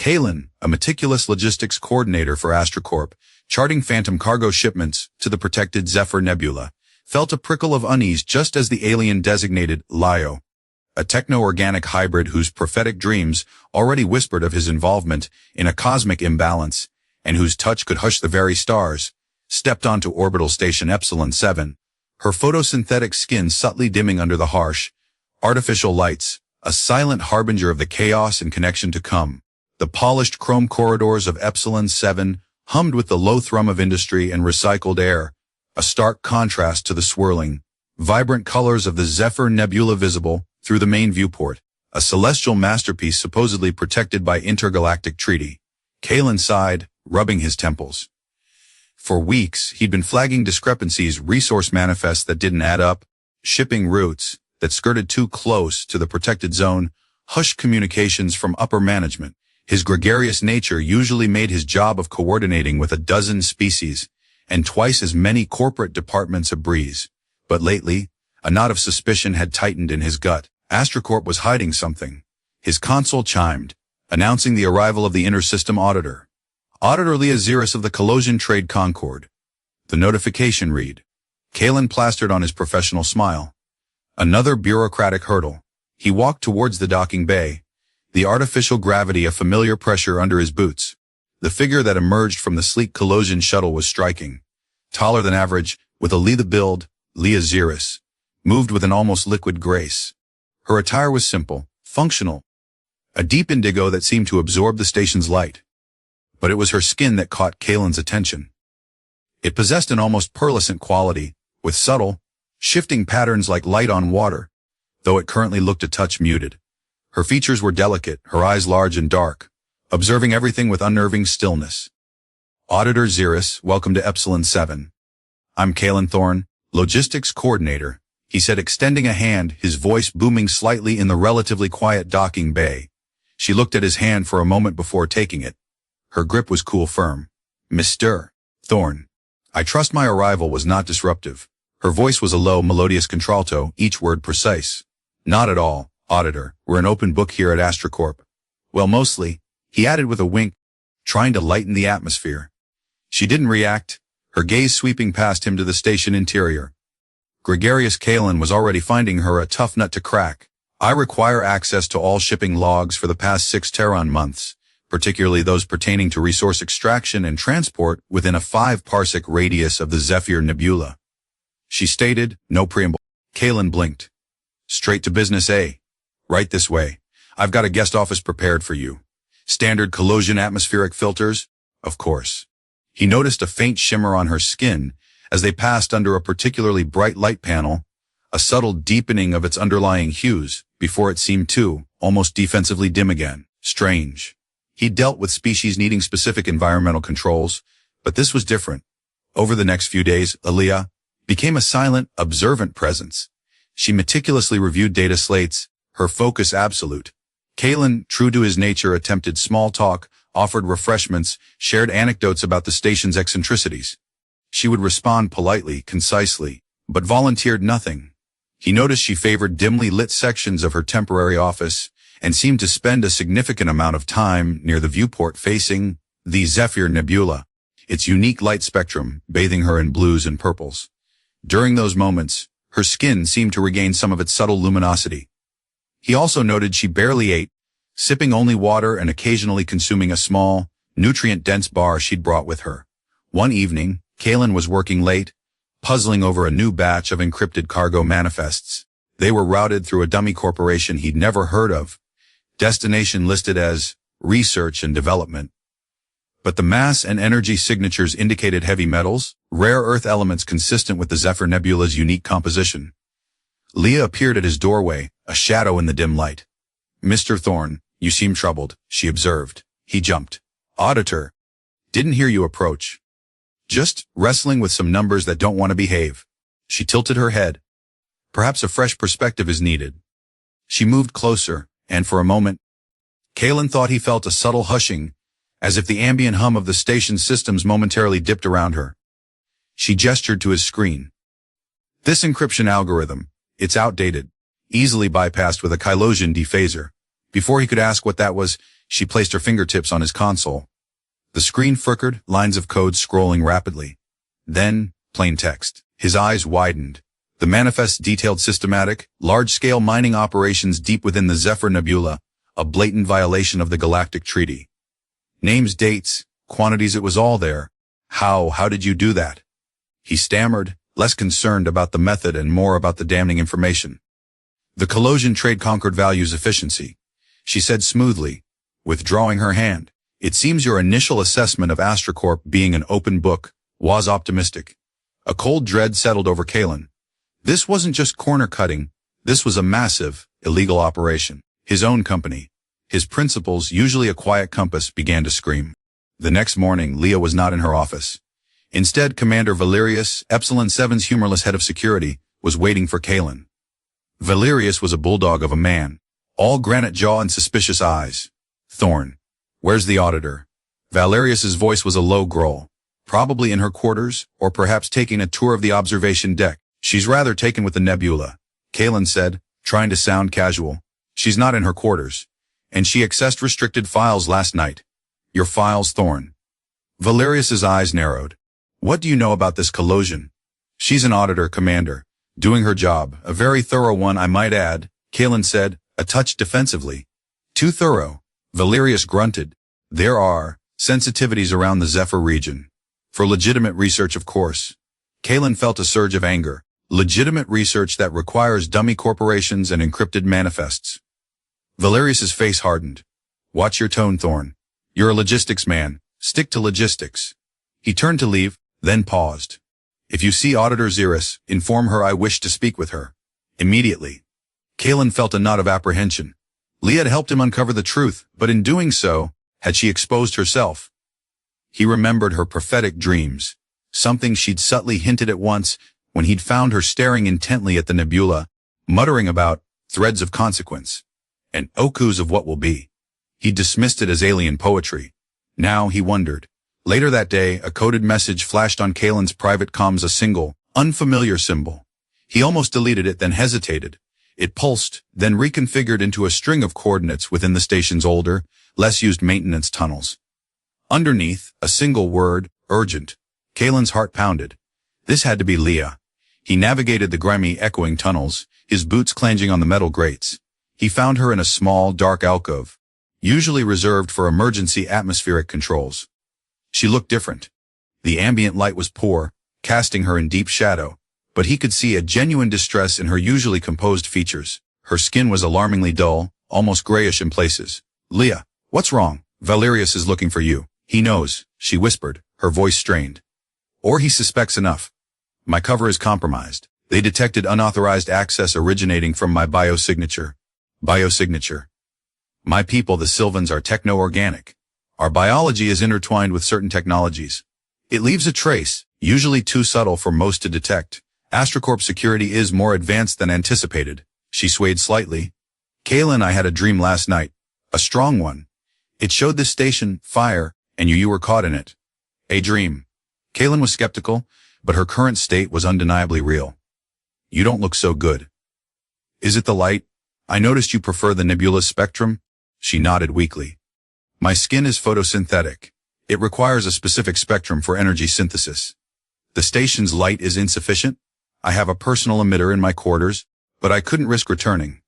Kaelen, a meticulous logistics coordinator for AstraCorp, charting phantom cargo shipments to the protected Zephyr Nebula, felt a prickle of unease just as the alien designated Lyra, a techno-organic hybrid whose prophetic dreams already whispered of his involvement in a cosmic imbalance, and whose touch could hush the very stars, stepped onto orbital station Epsilon 7, her photosynthetic skin subtly dimming under the harsh, artificial lights, a silent harbinger of the chaos and connection to come. The polished chrome corridors of Epsilon 7 hummed with the low thrum of industry and recycled air, a stark contrast to the swirling, vibrant colors of the Zephyr Nebula visible through the main viewport, a celestial masterpiece supposedly protected by intergalactic treaty. Kaelen sighed, rubbing his temples. For weeks, he'd been flagging discrepancies, resource manifests that didn't add up, shipping routes that skirted too close to the protected zone, hushed communications from upper management. His gregarious nature usually made his job of coordinating with a dozen species and twice as many corporate departments a breeze. But lately, a knot of suspicion had tightened in his gut. AstraCorp was hiding something. His console chimed, announcing the arrival of the inter-system auditor. Auditor Valerius of the Colossian Trade Concord. The notification read. Kaelen plastered on his professional smile. Another bureaucratic hurdle. He walked towards the docking bay, the artificial gravity a familiar pressure under his boots. The figure that emerged from the sleek Colossian shuttle was striking. Taller than average, with a lithe build, Valerius moved with an almost liquid grace. Her attire was simple, functional, a deep indigo that seemed to absorb the station's light. But it was her skin that caught Kaelen's attention. It possessed an almost pearlescent quality, with subtle, shifting patterns like light on water, though it currently looked a touch muted. Her features were delicate, her eyes large and dark, observing everything with unnerving stillness. Auditor Valerius, welcome to Epsilon 7. I'm Kaelen Thorne, logistics coordinator, he said, extending a hand, his voice booming slightly in the relatively quiet docking bay. She looked at his hand for a moment before taking it. Her grip was cool, firm. Mr. Thorne, I trust my arrival was not disruptive. Her voice was a low, melodious contralto, each word precise. Not at all, Auditor. We're an open book here at AstraCorp. Well, mostly, he added with a wink, trying to lighten the atmosphere. She didn't react, her gaze sweeping past him to the station interior. Gregarious Kaelen was already finding her a tough nut to crack. I require access to all shipping logs for the past 6 Terran months, particularly those pertaining to resource extraction and transport within a 5-parsec radius of the Zephyr Nebula. She stated, no preamble. Kaelen blinked. Straight to business, eh? Right this way. I've got a guest office prepared for you. Standard Colossian atmospheric filters? Of course. He noticed a faint shimmer on her skin as they passed under a particularly bright light panel, a subtle deepening of its underlying hues, before it seemed to, almost defensively dim again. Strange. He dealt with species needing specific environmental controls, but this was different. Over the next few days, Aaliyah became a silent, observant presence. She meticulously reviewed data slates, her focus absolute. Kaelen, true to his nature, attempted small talk, offered refreshments, shared anecdotes about the station's eccentricities. She would respond politely, concisely, but volunteered nothing. He noticed she favored dimly lit sections of her temporary office and seemed to spend a significant amount of time near the viewport facing the Zephyr Nebula, its unique light spectrum bathing her in blues and purples. During those moments, her skin seemed to regain some of its subtle luminosity. He also noted she barely ate, sipping only water and occasionally consuming a small, nutrient-dense bar she'd brought with her. One evening, Kaelen was working late, puzzling over a new batch of encrypted cargo manifests. They were routed through a dummy corporation he'd never heard of, destination listed as research and development. But the mass and energy signatures indicated heavy metals, rare earth elements consistent with the Zephyr Nebula's unique composition. Leah appeared at his doorway, a shadow in the dim light. Mr. Thorne, you seem troubled, she observed. He jumped. Auditor. Didn't hear you approach. Just wrestling with some numbers that don't want to behave. She tilted her head. Perhaps a fresh perspective is needed. She moved closer, and for a moment, Kaelen thought he felt a subtle hushing, as if the ambient hum of the station's systems momentarily dipped around her. She gestured to his screen. This encryption algorithm, it's outdated, easily bypassed with a Colossian dephaser. Before he could ask what that was, She placed her fingertips on his console. The screen flickered, lines of code scrolling rapidly. Then, plain text. His eyes widened. The manifest detailed systematic, large-scale mining operations deep within the Zephyr Nebula, a blatant violation of the Galactic Treaty. Names, dates, quantities, it was all there. How did you do that? He stammered, less concerned about the method and more about the damning information. The collusion trade conquered values efficiency, she said smoothly, withdrawing her hand. It seems your initial assessment of AstraCorp being an open book was optimistic. A cold dread settled over Kaelen. This wasn't just corner cutting, this was a massive, illegal operation. His own company. His principles, usually a quiet compass, began to scream. The next morning, Leah was not in her office. Instead, Commander Valerius, Epsilon 7's humorless head of security, was waiting for Kaelen. Valerius was a bulldog of a man, all granite jaw and suspicious eyes. Thorne. Where's the auditor? Valerius's voice was a low growl. Probably in her quarters, or perhaps taking a tour of the observation deck. She's rather taken with the nebula, Kaelen said, trying to sound casual. She's not in her quarters. And she accessed restricted files last night. Your files, Thorne. Valerius's eyes narrowed. What do you know about this collusion? She's an auditor, Commander. Doing her job, a very thorough one, I might add, Kaelen said, a touch defensively. Too thorough. Valerius grunted. There are sensitivities around the Zephyr region. For legitimate research, of course. Kaelen felt a surge of anger. Legitimate research that requires dummy corporations and encrypted manifests. Valerius's face hardened. Watch your tone, Thorne. You're a logistics man. Stick to logistics. He turned to leave, then paused. If you see Auditor Xeris, inform her I wish to speak with her. Immediately. Kaelen felt a knot of apprehension. Leah had helped him uncover the truth, but in doing so, had she exposed herself? He remembered her prophetic dreams, something she'd subtly hinted at once when he'd found her staring intently at the nebula, muttering about threads of consequence and okus of what will be. He dismissed it as alien poetry. Now he wondered. Later that day, a coded message flashed on Kaelen's private comms, a single, unfamiliar symbol. He almost deleted it, then hesitated. It pulsed, then reconfigured into a string of coordinates within the station's older, less used maintenance tunnels. Underneath, a single word, urgent. Kaelen's heart pounded. This had to be Leah. He navigated the grimy, echoing tunnels, his boots clanging on the metal grates. He found her in a small, dark alcove, usually reserved for emergency atmospheric controls. She looked different. The ambient light was poor, casting her in deep shadow, but he could see a genuine distress in her usually composed features. Her skin was alarmingly dull, almost grayish in places. Leah, what's wrong? Valerius is looking for you. He knows, she whispered, her voice strained. Or he suspects enough. My cover is compromised. They detected unauthorized access originating from my biosignature. Biosignature. My people, the Sylvans, are techno-organic. Our biology is intertwined with certain technologies. It leaves a trace, usually too subtle for most to detect. AstraCorp security is more advanced than anticipated. She swayed slightly. Kaelen, I had a dream last night. A strong one. It showed this station, fire, and you were caught in it. A dream. Kaelen was skeptical, but her current state was undeniably real. You don't look so good. Is it the light? I noticed you prefer the nebula's spectrum. She nodded weakly. My skin is photosynthetic. It requires a specific spectrum for energy synthesis. The station's light is insufficient. I have a personal emitter in my quarters, but I couldn't risk returning.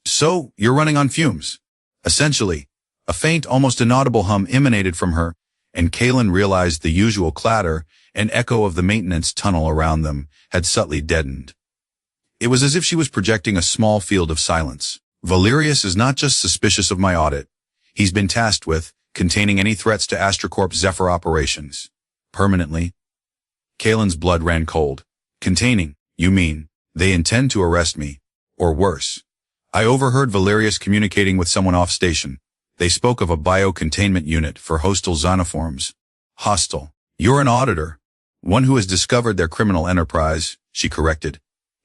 So, you're running on fumes. Essentially, a faint, almost inaudible hum emanated from her, and Kaelen realized the usual clatter and echo of the maintenance tunnel around them had subtly deadened. It was as if she was projecting a small field of silence. Valerius is not just suspicious of my audit. He's been tasked with containing any threats to AstraCorp's Zephyr operations. Permanently. Kaelen's blood ran cold. Containing, you mean, they intend to arrest me. Or worse. I overheard Valerius communicating with someone off-station. They spoke of a bio-containment unit for hostile xenoforms. Hostile. You're an auditor. One who has discovered their criminal enterprise, she corrected.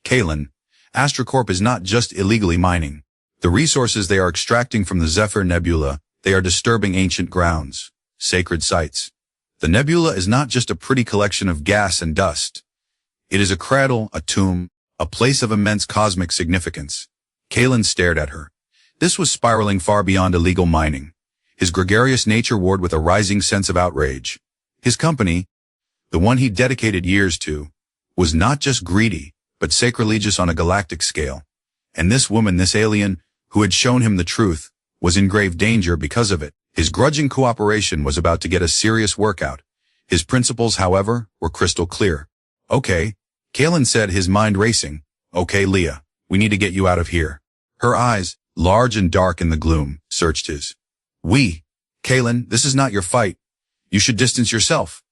Kaelen, AstraCorp is not just illegally mining. The resources they are extracting from the Zephyr Nebula, they are disturbing ancient grounds, sacred sites. The nebula is not just a pretty collection of gas and dust. It is a cradle, a tomb, a place of immense cosmic significance. Kaelen stared at her. This was spiraling far beyond illegal mining. his gregarious nature warred with a rising sense of outrage. His company, the one he'd dedicated years to, was not just greedy, but sacrilegious on a galactic scale. And this woman, this alien, who had shown him the truth, was in grave danger because of it. His grudging cooperation was about to get a serious workout. His principles, however, were crystal clear. Okay, Kaelen said, his mind racing. Okay, Leah, we need to get you out of here. Her eyes, large and dark in the gloom, searched his. Kaelen, this is not your fight. You should distance yourself.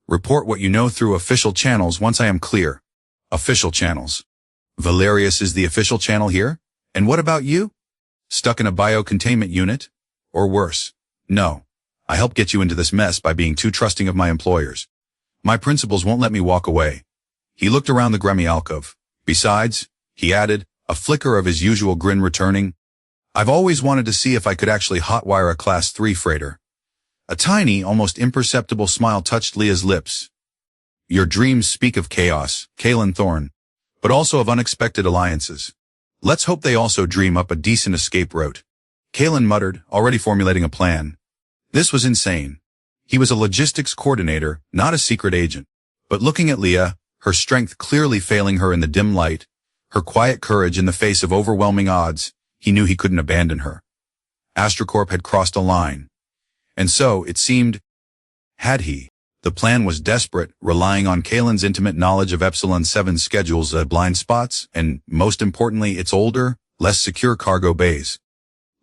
Report what you know through official channels once I am clear. Official channels. Valerius is the official channel here? And what about you? Stuck in a bio-containment unit? Or worse? No. I helped get you into this mess by being too trusting of my employers. My principals won't let me walk away. He looked around the grimy alcove. Besides, he added, a flicker of his usual grin returning, I've always wanted to see if I could actually hotwire a Class 3 freighter. A tiny, almost imperceptible smile touched Leah's lips. Your dreams speak of chaos, Kaelen Thorne, but also of unexpected alliances. Let's hope they also dream up a decent escape route. Kaelen muttered, already formulating a plan. This was insane. He was a logistics coordinator, not a secret agent. But looking at Leah, her strength clearly failing her in the dim light, her quiet courage in the face of overwhelming odds, he knew he couldn't abandon her. AstraCorp had crossed a line. And so, it seemed, had he. The plan was desperate, relying on Kaelen's intimate knowledge of Epsilon 7's schedules, blind spots, and, most importantly, its older, less secure cargo bays.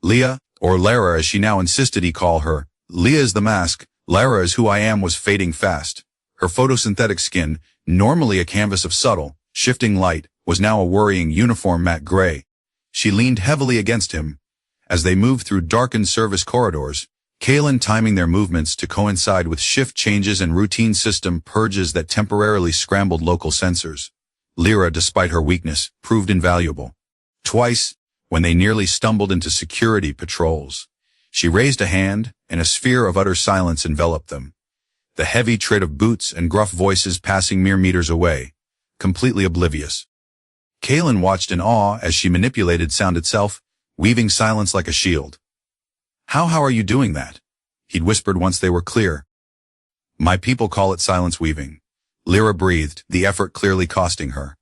Leah, or Lyra as she now insisted he call her, Leah is the mask, Lyra is who I am, was fading fast. Her photosynthetic skin, normally a canvas of subtle, shifting light, was now a worrying uniform matte gray. She leaned heavily against him. As they moved through darkened service corridors, Kaelen timing their movements to coincide with shift changes and routine system purges that temporarily scrambled local sensors. Lyra, despite her weakness, proved invaluable. Twice, when they nearly stumbled into security patrols, she raised a hand, and a sphere of utter silence enveloped them. The heavy tread of boots and gruff voices passing mere meters away, completely oblivious. Kaelen watched in awe as she manipulated sound itself, weaving silence like a shield. How are you doing that? He'd whispered once they were clear. My people call it silence weaving. Lyra breathed, the effort clearly costing her.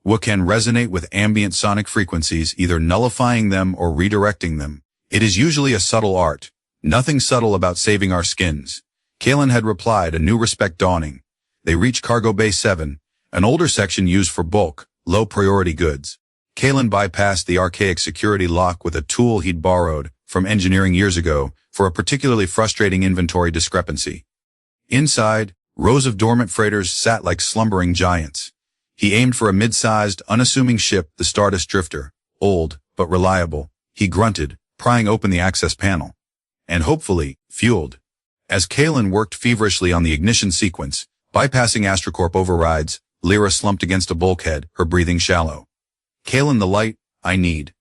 What can resonate with ambient sonic frequencies, either nullifying them or redirecting them. It is usually a subtle art. Nothing subtle about saving our skins. Kaelen had replied, a new respect dawning. They reached Cargo Bay 7, an older section used for bulk, low-priority goods. Kaelen bypassed the archaic security lock with a tool he'd borrowed from engineering years ago for a particularly frustrating inventory discrepancy. Inside, rows of dormant freighters sat like slumbering giants. He aimed for a mid-sized, unassuming ship, the Stardust Drifter. Old, but reliable. He grunted, prying open the access panel. And hopefully, fueled. As Kaelen worked feverishly on the ignition sequence, bypassing AstraCorp overrides, Lyra slumped against a bulkhead, her breathing shallow. Kaelen, the light, I need.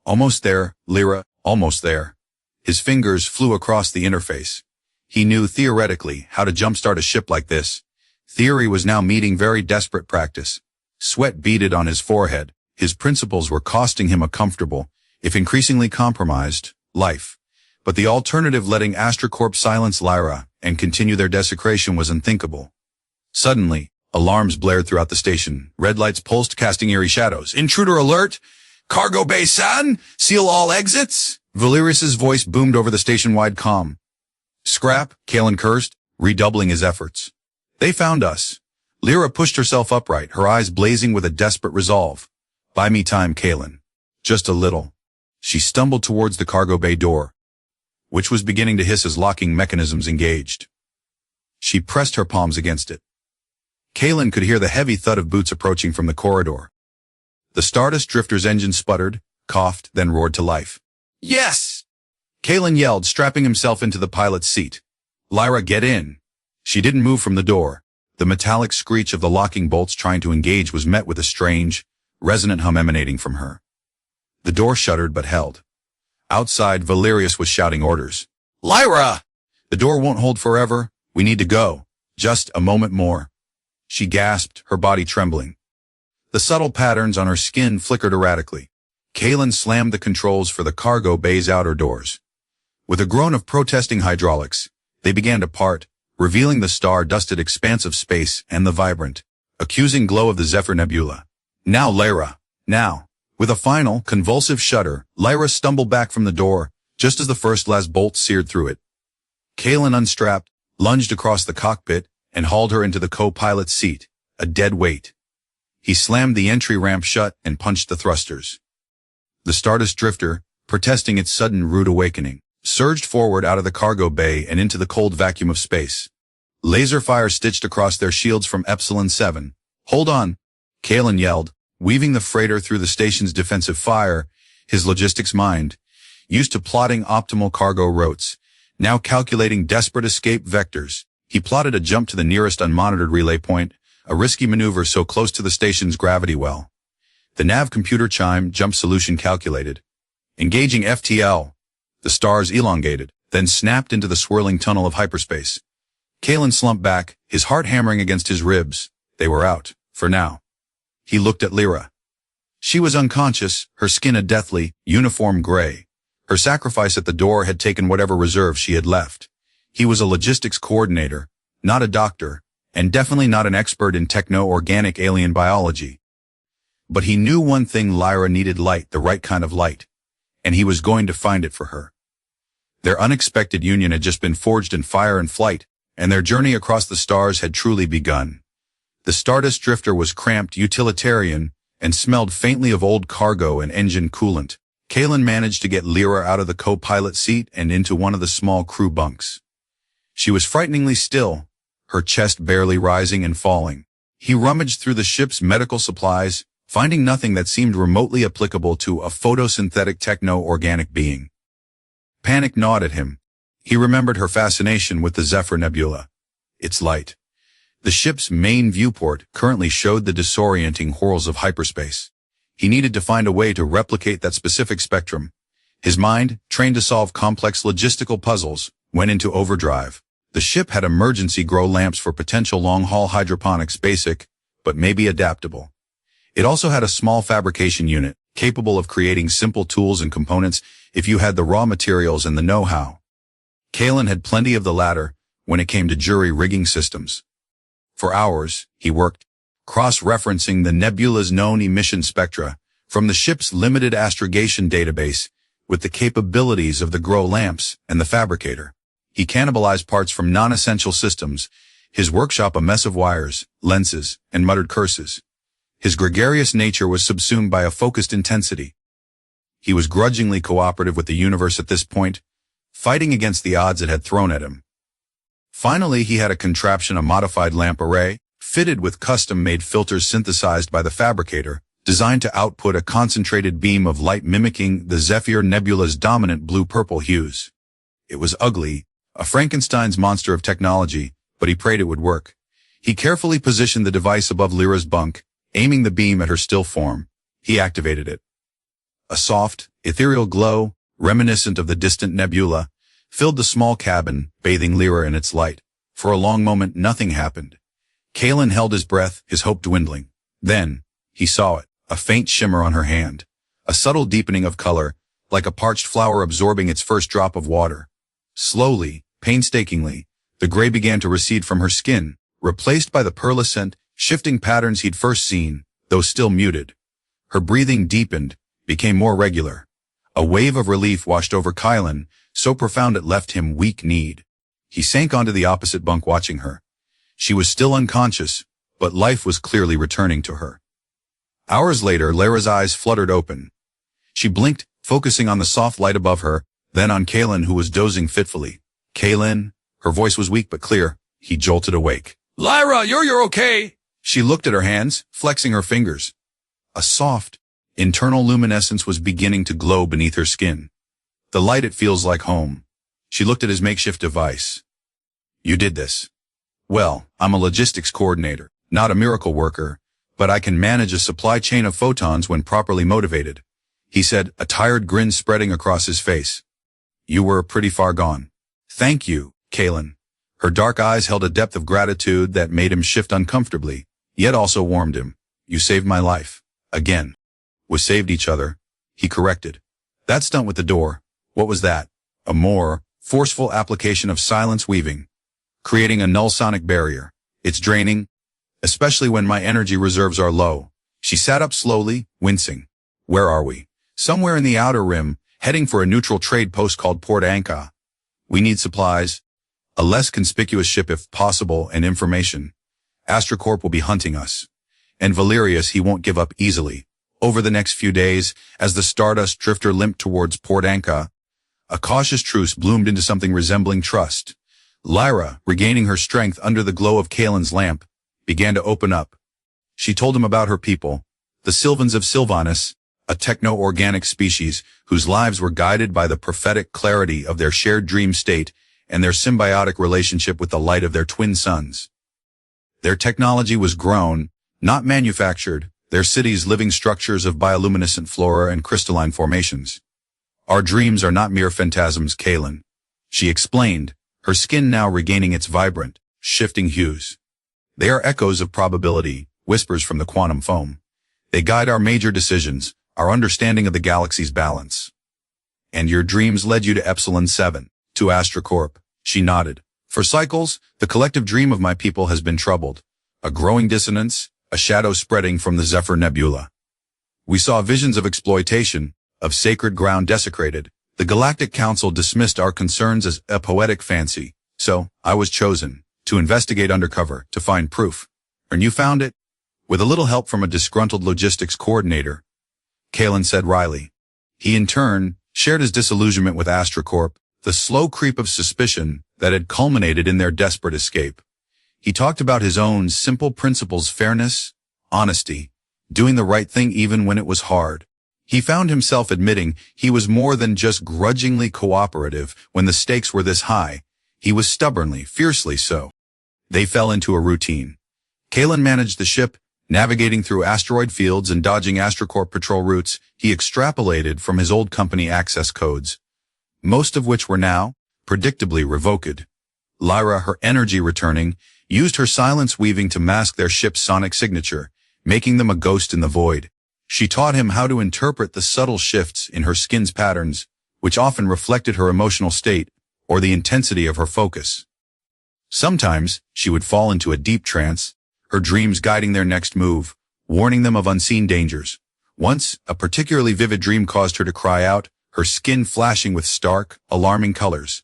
Almost there, Lyra, almost there. His fingers flew across the interface. He knew theoretically how to jumpstart a ship like this. Theory was now meeting very desperate practice. Sweat beaded on his forehead. His principles were costing him a comfortable, if increasingly compromised, life. But the alternative, letting AstraCorp silence Lyra and continue their desecration, was unthinkable. Suddenly, alarms blared throughout the station. Red lights pulsed, casting eerie shadows. Intruder alert! Cargo Bay San! Seal all exits! Valerius's voice boomed over the station-wide comm. Scrap, Kaelen cursed, redoubling his efforts. They found us. Lyra pushed herself upright, her eyes blazing with a desperate resolve. Buy me time, Kaelen. Just a little. She stumbled towards the cargo bay door, which was beginning to hiss as locking mechanisms engaged. She pressed her palms against it. Kaelen could hear the heavy thud of boots approaching from the corridor. The Stardust Drifter's engine sputtered, coughed, then roared to life. Yes! Kaelen yelled, strapping himself into the pilot's seat. Lyra, get in. She didn't move from the door. The metallic screech of the locking bolts trying to engage was met with a strange, resonant hum emanating from her. The door shuddered but held. Outside, Valerius was shouting orders. Lyra! The door won't hold forever. We need to go. Just a moment more. She gasped, her body trembling. The subtle patterns on her skin flickered erratically. Kaelen slammed the controls for the cargo bay's outer doors. With a groan of protesting hydraulics, they began to part, revealing the star-dusted expanse of space and the vibrant, accusing glow of the Zephyr Nebula. Now, Lyra. Now. With a final, convulsive shudder, Lyra stumbled back from the door, just as the first last bolt seared through it. Kaelen unstrapped, lunged across the cockpit, and hauled her into the co-pilot's seat, a dead weight. He slammed the entry ramp shut and punched the thrusters. The Stardust Drifter, protesting its sudden rude awakening, surged forward out of the cargo bay and into the cold vacuum of space. Laser fire stitched across their shields from Epsilon 7. "Hold on," Kaelen yelled, weaving the freighter through the station's defensive fire, his logistics mind, used to plotting optimal cargo routes, now calculating desperate escape vectors. He plotted a jump to the nearest unmonitored relay point, a risky maneuver so close to the station's gravity well. The nav computer chime jump solution calculated. Engaging FTL. The stars elongated, then snapped into the swirling tunnel of hyperspace. Kaelen slumped back, his heart hammering against his ribs. They were out, for now. He looked at Lyra. She was unconscious, her skin a deathly, uniform gray. Her sacrifice at the door had taken whatever reserve she had left. He was a logistics coordinator, not a doctor, and definitely not an expert in techno-organic alien biology. But he knew one thing: Lyra needed light, the right kind of light, and he was going to find it for her. Their unexpected union had just been forged in fire and flight, and their journey across the stars had truly begun. The Stardust Drifter was cramped, utilitarian, and smelled faintly of old cargo and engine coolant. Kaelen managed to get Lyra out of the co-pilot seat and into one of the small crew bunks. She was frighteningly still, her chest barely rising and falling. He rummaged through the ship's medical supplies, finding nothing that seemed remotely applicable to a photosynthetic techno-organic being. Panic gnawed at him. He remembered her fascination with the Zephyr Nebula. Its light. The ship's main viewport currently showed the disorienting horrors of hyperspace. He needed to find a way to replicate that specific spectrum. His mind, trained to solve complex logistical puzzles, went into overdrive. The ship had emergency grow lamps for potential long-haul hydroponics, basic, but maybe adaptable. It also had a small fabrication unit, capable of creating simple tools and components if you had the raw materials and the know-how. Kaelen had plenty of the latter when it came to jury rigging systems. For hours, he worked, cross-referencing the nebula's known emission spectra from the ship's limited astrogation database with the capabilities of the grow lamps and the fabricator. He cannibalized parts from non-essential systems, his workshop a mess of wires, lenses, and muttered curses. His gregarious nature was subsumed by a focused intensity. He was grudgingly cooperative with the universe at this point, fighting against the odds it had thrown at him. Finally, he had a contraption, a modified lamp array, fitted with custom-made filters synthesized by the fabricator, designed to output a concentrated beam of light mimicking the Zephyr Nebula's dominant blue-purple hues. It was ugly, a Frankenstein's monster of technology, but he prayed it would work. He carefully positioned the device above Lyra's bunk, aiming the beam at her still form. He activated it. A soft, ethereal glow, reminiscent of the distant nebula, filled the small cabin, bathing Lyra in its light. For a long moment, nothing happened. Kaelen held his breath, his hope dwindling. Then, he saw it, a faint shimmer on her hand, a subtle deepening of color, like a parched flower absorbing its first drop of water. Slowly, painstakingly, the gray began to recede from her skin, replaced by the pearlescent, shifting patterns he'd first seen, though still muted. Her breathing deepened, became more regular. A wave of relief washed over Kaelen, so profound it left him weak-kneed. He sank onto the opposite bunk watching her. She was still unconscious, but life was clearly returning to her. Hours later, Lyra's eyes fluttered open. She blinked, focusing on the soft light above her, then on Kaelen, who was dozing fitfully. "Kaelen?" Her voice was weak but clear. He jolted awake. "Lyra, you're okay." She looked at her hands, flexing her fingers. A soft, internal luminescence was beginning to glow beneath her skin. "The light, it feels like home." She looked at his makeshift device. "You did this." "Well, I'm a logistics coordinator, not a miracle worker, but I can manage a supply chain of photons when properly motivated," he said, a tired grin spreading across his face. "You were pretty far gone." "Thank you, Kaelen." Her dark eyes held a depth of gratitude that made him shift uncomfortably, yet also warmed him. "You saved my life. Again." "We saved each other," he corrected. "That stunt with the door, what was that?" a more forceful application of silence weaving, creating a null sonic barrier. It's draining, especially when my energy reserves are low. She sat up slowly, wincing. Where are we? Somewhere in the outer rim, heading for a neutral trade post called Port Anka. We need supplies, a less conspicuous ship if possible, and information. AstraCorp will be hunting us. And Valerius, he won't give up easily. Over the next few days, as the Stardust drifter limped towards Port Anka, a cautious truce bloomed into something resembling trust. Lyra, regaining her strength under the glow of Kaelen's lamp, began to open up. She told him about her people, the Sylvans of Sylvanus, a techno-organic species whose lives were guided by the prophetic clarity of their shared dream state and their symbiotic relationship with the light of their twin suns. Their technology was grown, not manufactured, their cities living structures of bioluminescent flora and crystalline formations. Our dreams are not mere phantasms, Kaelen, she explained, her skin now regaining its vibrant, shifting hues. They are echoes of probability, whispers from the quantum foam. They guide our major decisions, our understanding of the galaxy's balance. And your dreams led you to Epsilon 7, to AstraCorp, she nodded. For cycles, the collective dream of my people has been troubled. A growing dissonance, a shadow spreading from the Zephyr Nebula. We saw visions of exploitation, of sacred ground desecrated. The Galactic Council dismissed our concerns as a poetic fancy, so I was chosen to investigate undercover, to find proof. And you found it? With a little help from a disgruntled logistics coordinator, Kaelen said wryly. He in turn shared his disillusionment with AstraCorp, the slow creep of suspicion that had culminated in their desperate escape. He talked about his own simple principles: fairness, honesty, doing the right thing even when it was hard. He found himself admitting he was more than just grudgingly cooperative when the stakes were this high. He was stubbornly, fiercely so. They fell into a routine. Kaelen managed the ship, navigating through asteroid fields and dodging AstraCorp patrol routes he extrapolated from his old company access codes, most of which were now, predictably, revoked. Lyra, her energy returning, used her silence weaving to mask their ship's sonic signature, making them a ghost in the void. She taught him how to interpret the subtle shifts in her skin's patterns, which often reflected her emotional state or the intensity of her focus. Sometimes, she would fall into a deep trance, her dreams guiding their next move, warning them of unseen dangers. Once, a particularly vivid dream caused her to cry out, her skin flashing with stark, alarming colors.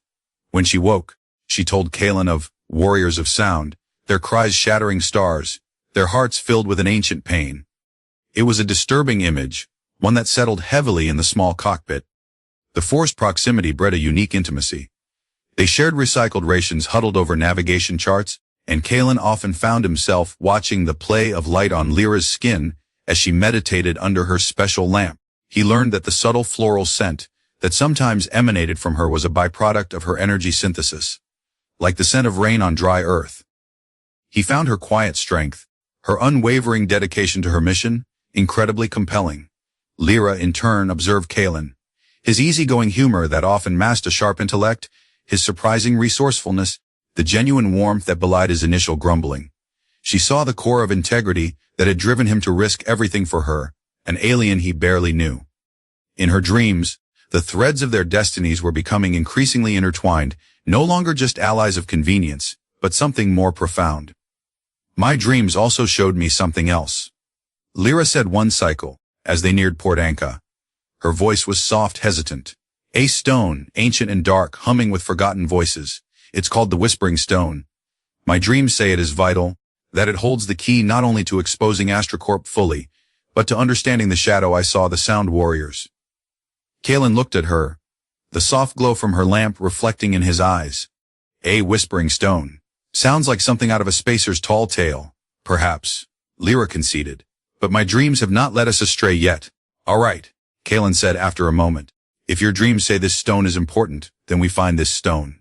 When she woke, she told Kaelen of warriors of sound, their cries shattering stars, their hearts filled with an ancient pain. It was a disturbing image, one that settled heavily in the small cockpit. The forced proximity bred a unique intimacy. They shared recycled rations huddled over navigation charts, and Kaelen often found himself watching the play of light on Lyra's skin as she meditated under her special lamp. He learned that the subtle floral scent that sometimes emanated from her was a byproduct of her energy synthesis, like the scent of rain on dry earth. He found her quiet strength, her unwavering dedication to her mission, incredibly compelling. Lyra, in turn, observed Kaelen. His easygoing humor that often masked a sharp intellect, his surprising resourcefulness, the genuine warmth that belied his initial grumbling. She saw the core of integrity that had driven him to risk everything for her, an alien he barely knew. In her dreams, the threads of their destinies were becoming increasingly intertwined, no longer just allies of convenience, but something more profound. My dreams also showed me something else. Lyra said one cycle, as they neared Port Anka. Her voice was soft, hesitant. A stone, ancient and dark, humming with forgotten voices. It's called the Whispering Stone. My dreams say it is vital, that it holds the key not only to exposing AstraCorp fully, but to understanding the shadow I saw, the Sound Warriors. Kaelen looked at her, the soft glow from her lamp reflecting in his eyes. A Whispering Stone. Sounds like something out of a spacer's tall tale. Perhaps, Lyra conceded. But my dreams have not led us astray yet. All right, Kaelen said after a moment. If your dreams say this stone is important, then we find this stone.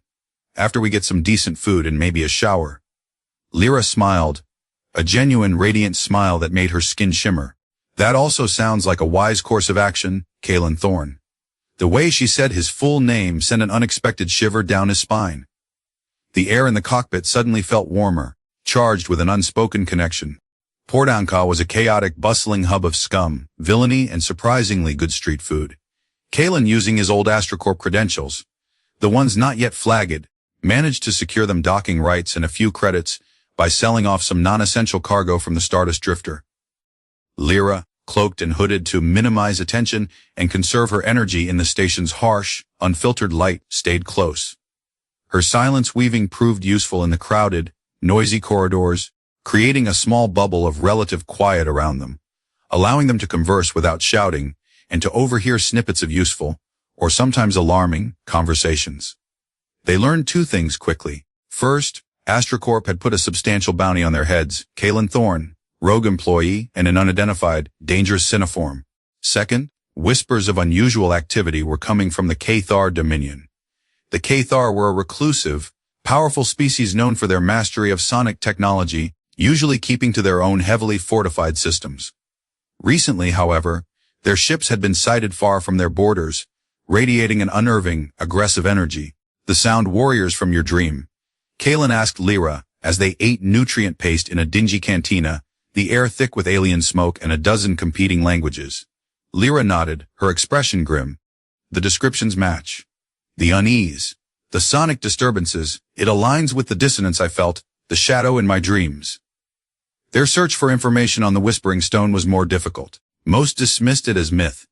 After we get some decent food and maybe a shower. Lyra smiled, a genuine radiant smile that made her skin shimmer. That also sounds like a wise course of action, Kaelen Thorne. The way she said his full name sent an unexpected shiver down his spine. The air in the cockpit suddenly felt warmer, charged with an unspoken connection. Port Anka was a chaotic, bustling hub of scum, villainy, and surprisingly good street food. Kaelen, using his old AstraCorp credentials, The ones not yet flagged managed to secure them docking rights and a few credits by selling off some non-essential cargo from the Stardust Drifter. Lyra, cloaked and hooded to minimize attention and conserve her energy in the station's harsh, unfiltered light, stayed close. Her silence weaving proved useful in the crowded, noisy corridors, creating a small bubble of relative quiet around them, allowing them to converse without shouting and to overhear snippets of useful, or sometimes alarming, conversations. They learned two things quickly. First, AstraCorp had put a substantial bounty on their heads, Kaelen Thorne, rogue employee and an unidentified, dangerous cineform. Second, whispers of unusual activity were coming from the Cathar Dominion. The Cathar were a reclusive, powerful species known for their mastery of sonic technology, usually keeping to their own heavily fortified systems. Recently, however, their ships had been sighted far from their borders, radiating an unnerving, aggressive energy. The sound warriors from your dream. Kaelen asked Lyra, as they ate nutrient paste in a dingy cantina, the air thick with alien smoke and a dozen competing languages. Lyra nodded, her expression grim. The descriptions match. The unease. The sonic disturbances, it aligns with the dissonance I felt, the shadow in my dreams. Their search for information on the Whispering Stone was more difficult. Most dismissed it as myth.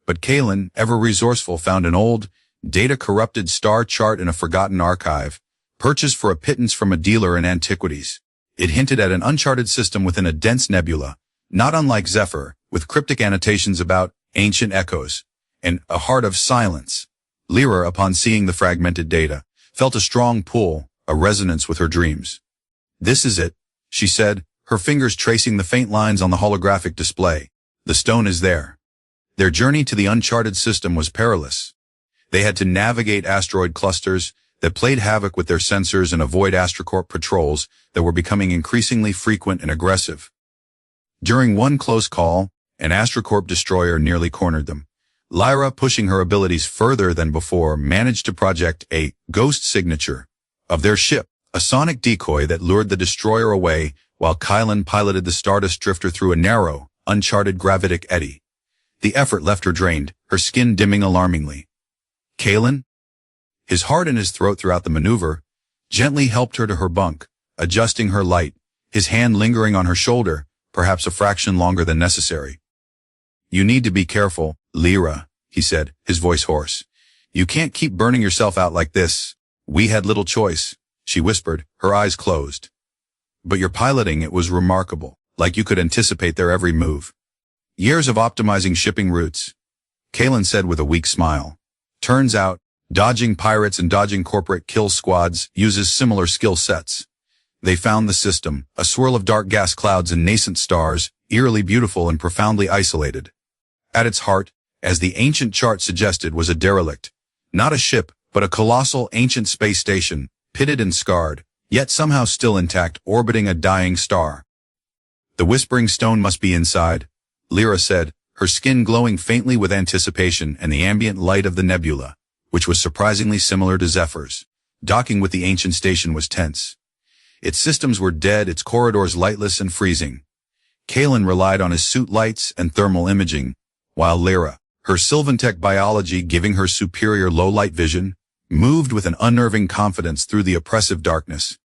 But Kaelen, ever resourceful, found an old, data-corrupted star chart in a forgotten archive, purchased for a pittance from a dealer in antiquities. It hinted at an uncharted system within a dense nebula, not unlike Zephyr, with cryptic annotations about ancient echoes, and a heart of silence. Lyra, upon seeing the fragmented data, felt a strong pull, a resonance with her dreams. This is it, she said, her fingers tracing the faint lines on the holographic display. The stone is there. Their journey to the uncharted system was perilous. They had to navigate asteroid clusters that played havoc with their sensors and avoid AstraCorp patrols that were becoming increasingly frequent and aggressive. During one close call, an AstraCorp destroyer nearly cornered them. Lyra, pushing her abilities further than before, managed to project a ghost signature of their ship, a sonic decoy that lured the destroyer away while Kaelen piloted the Stardust Drifter through a narrow, uncharted gravitic eddy. The effort left her drained, her skin dimming alarmingly. Kaelen? His heart in his throat throughout the maneuver, gently helped her to her bunk, adjusting her light, his hand lingering on her shoulder, perhaps a fraction longer than necessary. You need to be careful, Lyra, he said, his voice hoarse. You can't keep burning yourself out like this. We had little choice, she whispered, her eyes closed. But your piloting, it was remarkable, like you could anticipate their every move. Years of optimizing shipping routes, Kaelen said with a weak smile. Turns out, dodging pirates and dodging corporate kill squads uses similar skill sets. They found the system, a swirl of dark gas clouds and nascent stars, eerily beautiful and profoundly isolated. At its heart, as the ancient chart suggested, was a derelict. Not a ship, but a colossal ancient space station, pitted and scarred, yet somehow still intact, orbiting a dying star. The Whispering Stone must be inside, Lyra said, her skin glowing faintly with anticipation and the ambient light of the nebula, which was surprisingly similar to Zephyr's. Docking with the ancient station was tense. Its systems were dead, its corridors lightless and freezing. Kaelen relied on his suit lights and thermal imaging, while Lyra, her Sylvan tech biology giving her superior low-light vision, moved with an unnerving confidence through the oppressive darkness.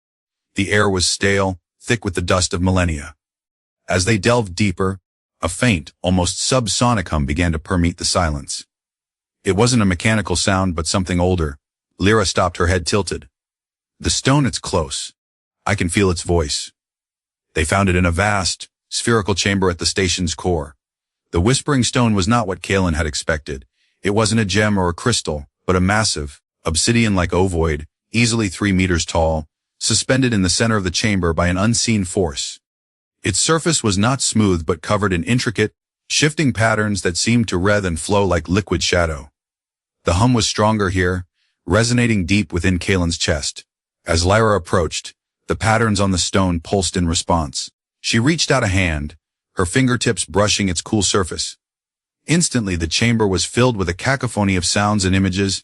The air was stale, thick with the dust of millennia. As they delved deeper, a faint, almost subsonic hum began to permeate the silence. It wasn't a mechanical sound, but something older. Lyra stopped, her head tilted. The stone, it's close. I can feel its voice. They found it in a vast, spherical chamber at the station's core. The Whispering Stone was not what Kaelen had expected. It wasn't a gem or a crystal, but a massive, obsidian-like ovoid, easily 3 meters tall, suspended in the center of the chamber by an unseen force. Its surface was not smooth but covered in intricate, shifting patterns that seemed to wreath and flow like liquid shadow. The hum was stronger here, resonating deep within Kaelen's chest. As Lyra approached, the patterns on the stone pulsed in response. She reached out a hand, her fingertips brushing its cool surface. Instantly the chamber was filled with a cacophony of sounds and images,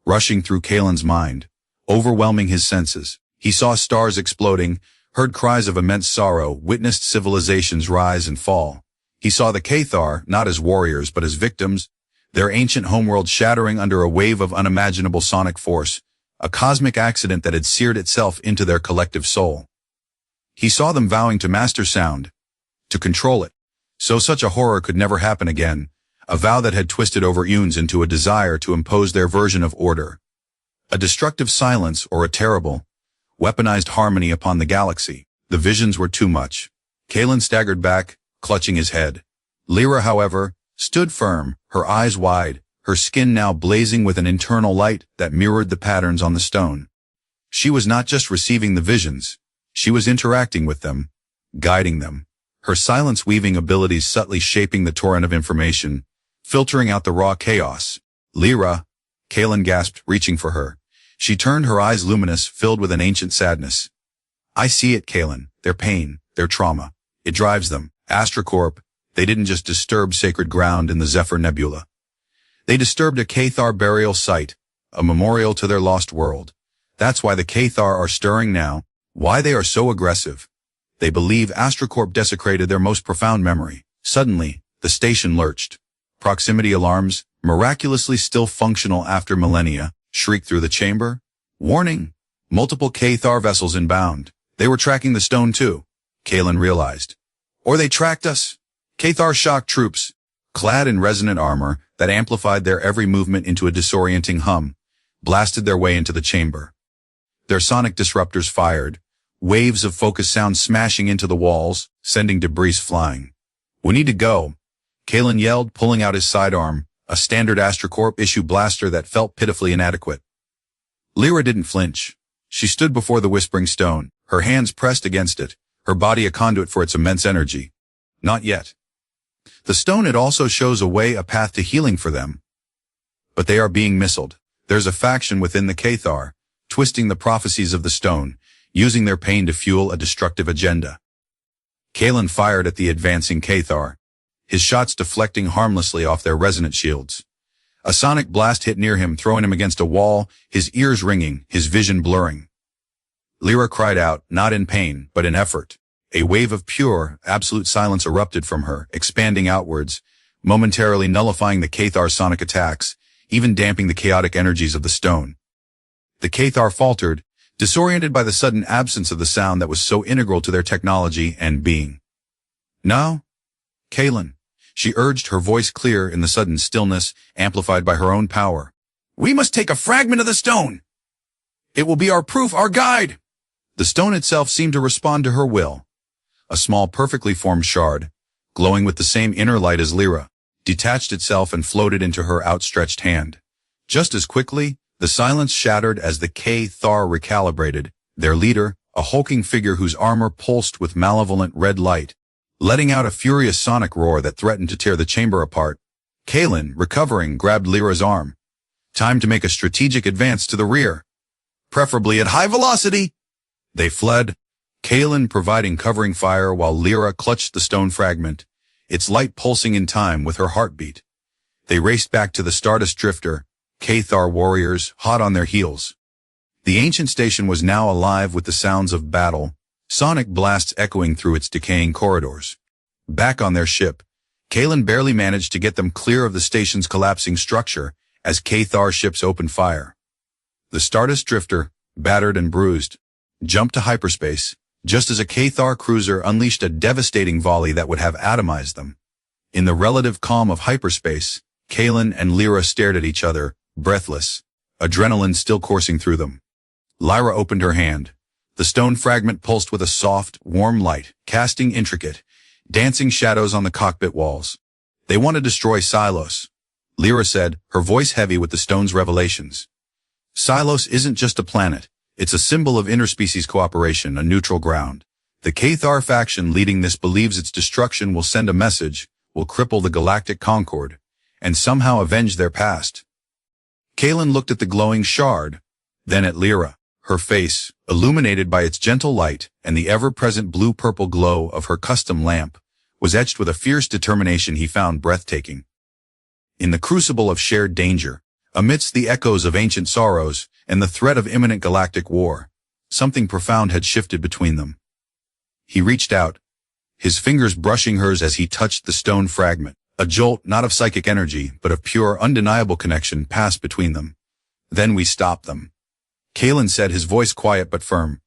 rushing through Kaelen's mind, overwhelming his senses. He saw stars exploding, heard cries of immense sorrow, witnessed civilizations rise and fall. He saw the Cathar, not as warriors but as victims, their ancient homeworld shattering under a wave of unimaginable sonic force, a cosmic accident that had seared itself into their collective soul. He saw them vowing to master sound, to control it, so such a horror could never happen again, a vow that had twisted over eons into a desire to impose their version of order. A destructive silence or a terrible, weaponized harmony upon the galaxy. The visions were too much. Kaelen staggered back, clutching his head. Lyra, however, stood firm, her eyes wide, her skin now blazing with an internal light that mirrored the patterns on the stone. She was not just receiving the visions, she was interacting with them, guiding them, her silence-weaving abilities subtly shaping the torrent of information, filtering out the raw chaos. Lyra, Kaelen gasped, reaching for her. She turned, her eyes luminous, filled with an ancient sadness. I see it, Kaelen, their pain, their trauma. It drives them. AstraCorp, they didn't just disturb sacred ground in the Zephyr Nebula. They disturbed a Cathar burial site, a memorial to their lost world. That's why the Cathar are stirring now, why they are so aggressive. They believe AstraCorp desecrated their most profound memory. Suddenly, the station lurched. Proximity alarms, miraculously still functional after millennia, shrieked through the chamber. Warning! Multiple Cathar vessels inbound. They were tracking the stone too, Kaelen realized. Or they tracked us. Cathar shock troops, clad in resonant armor that amplified their every movement into a disorienting hum, blasted their way into the chamber. Their sonic disruptors fired, waves of focused sound smashing into the walls, sending debris flying. We need to go, Kaelen yelled, pulling out his sidearm, a standard AstraCorp issue blaster that felt pitifully inadequate. Lyra didn't flinch. She stood before the whispering stone, her hands pressed against it, her body a conduit for its immense energy. Not yet. The stone, it also shows a way, a path to healing for them. But they are being missiled. There's a faction within the Cathar, twisting the prophecies of the stone, using their pain to fuel a destructive agenda. Kaelen fired at the advancing Cathar, his shots deflecting harmlessly off their resonant shields. A sonic blast hit near him, throwing him against a wall, his ears ringing, his vision blurring. Lyra cried out, not in pain, but in effort. A wave of pure, absolute silence erupted from her, expanding outwards, momentarily nullifying the Cathar sonic attacks, even damping the chaotic energies of the stone. The Cathar faltered, disoriented by the sudden absence of the sound that was so integral to their technology and being. Now, Kaelen, she urged, her voice clear in the sudden stillness, amplified by her own power. We must take a fragment of the stone. It will be our proof, our guide. The stone itself seemed to respond to her will. A small, perfectly formed shard, glowing with the same inner light as Lyra, detached itself and floated into her outstretched hand. Just as quickly, the silence shattered as the Cathar recalibrated, their leader, a hulking figure whose armor pulsed with malevolent red light, letting out a furious sonic roar that threatened to tear the chamber apart. Kaelen, recovering, grabbed Lyra's arm. Time to make a strategic advance to the rear. Preferably at high velocity. They fled, Kaelen providing covering fire while Lyra clutched the stone fragment, its light pulsing in time with her heartbeat. They raced back to the Stardust Drifter, Cathar warriors, hot on their heels. The ancient station was now alive with the sounds of battle, sonic blasts echoing through its decaying corridors. Back on their ship, Kaelen barely managed to get them clear of the station's collapsing structure as Cathar ships opened fire. The Stardust Drifter, battered and bruised, jumped to hyperspace, just as a Cathar cruiser unleashed a devastating volley that would have atomized them. In the relative calm of hyperspace, Kaelen and Lyra stared at each other, breathless, adrenaline still coursing through them. Lyra opened her hand. The stone fragment pulsed with a soft, warm light, casting intricate, dancing shadows on the cockpit walls. They want to destroy Silos, Lyra said, her voice heavy with the stone's revelations. Silos isn't just a planet. It's a symbol of interspecies cooperation, a neutral ground. The Cathar faction leading this believes its destruction will send a message, will cripple the galactic concord, and somehow avenge their past. Kaelen looked at the glowing shard, then at Lyra. Her face, illuminated by its gentle light and the ever-present blue-purple glow of her custom lamp, was etched with a fierce determination he found breathtaking. In the crucible of shared danger, amidst the echoes of ancient sorrows and the threat of imminent galactic war, something profound had shifted between them. He reached out, his fingers brushing hers as he touched the stone fragment. A jolt not of psychic energy, but of pure, undeniable connection passed between them. Then we stopped them. Kaelen said, his voice quiet but firm.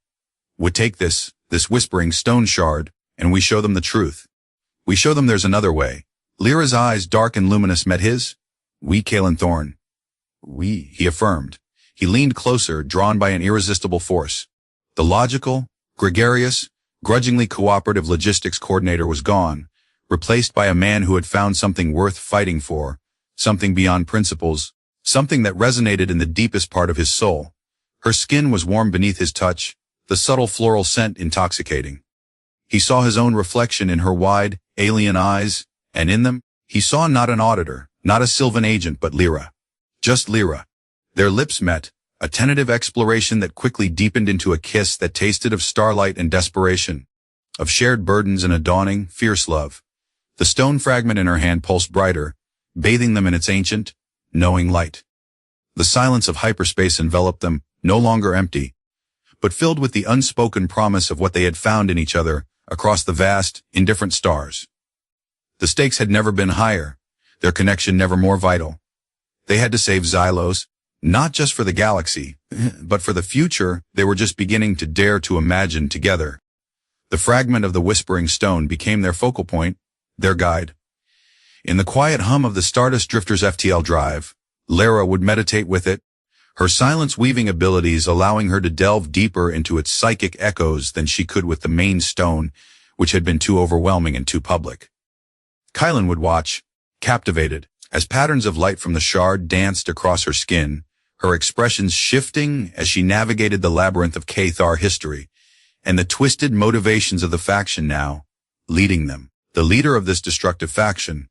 We take this whispering stone shard, and we show them the truth. We show them there's another way. Lyra's eyes, dark and luminous, met his. We, Kaelen Thorne. We, he affirmed. He leaned closer, drawn by an irresistible force. The logical, gregarious, grudgingly cooperative logistics coordinator was gone, replaced by a man who had found something worth fighting for, something beyond principles, something that resonated in the deepest part of his soul. Her skin was warm beneath his touch, the subtle floral scent intoxicating. He saw his own reflection in her wide, alien eyes, and in them, he saw not an auditor, not a Sylvan agent, but Lyra. Just Lyra. Their lips met, a tentative exploration that quickly deepened into a kiss that tasted of starlight and desperation, of shared burdens and a dawning, fierce love. The stone fragment in her hand pulsed brighter, bathing them in its ancient, knowing light. The silence of hyperspace enveloped them, no longer empty, but filled with the unspoken promise of what they had found in each other across the vast, indifferent stars. The stakes had never been higher, their connection never more vital. They had to save Xylos, not just for the galaxy, but for the future they were just beginning to dare to imagine together. The fragment of the whispering stone became their focal point, their guide. In the quiet hum of the Stardust Drifter's FTL drive, Lyra would meditate with it, her silence-weaving abilities allowing her to delve deeper into its psychic echoes than she could with the main stone, which had been too overwhelming and too public. Kaelen would watch, captivated, as patterns of light from the shard danced across her skin, her expressions shifting as she navigated the labyrinth of Cathar history, and the twisted motivations of the faction now, leading them. The leader of this destructive faction,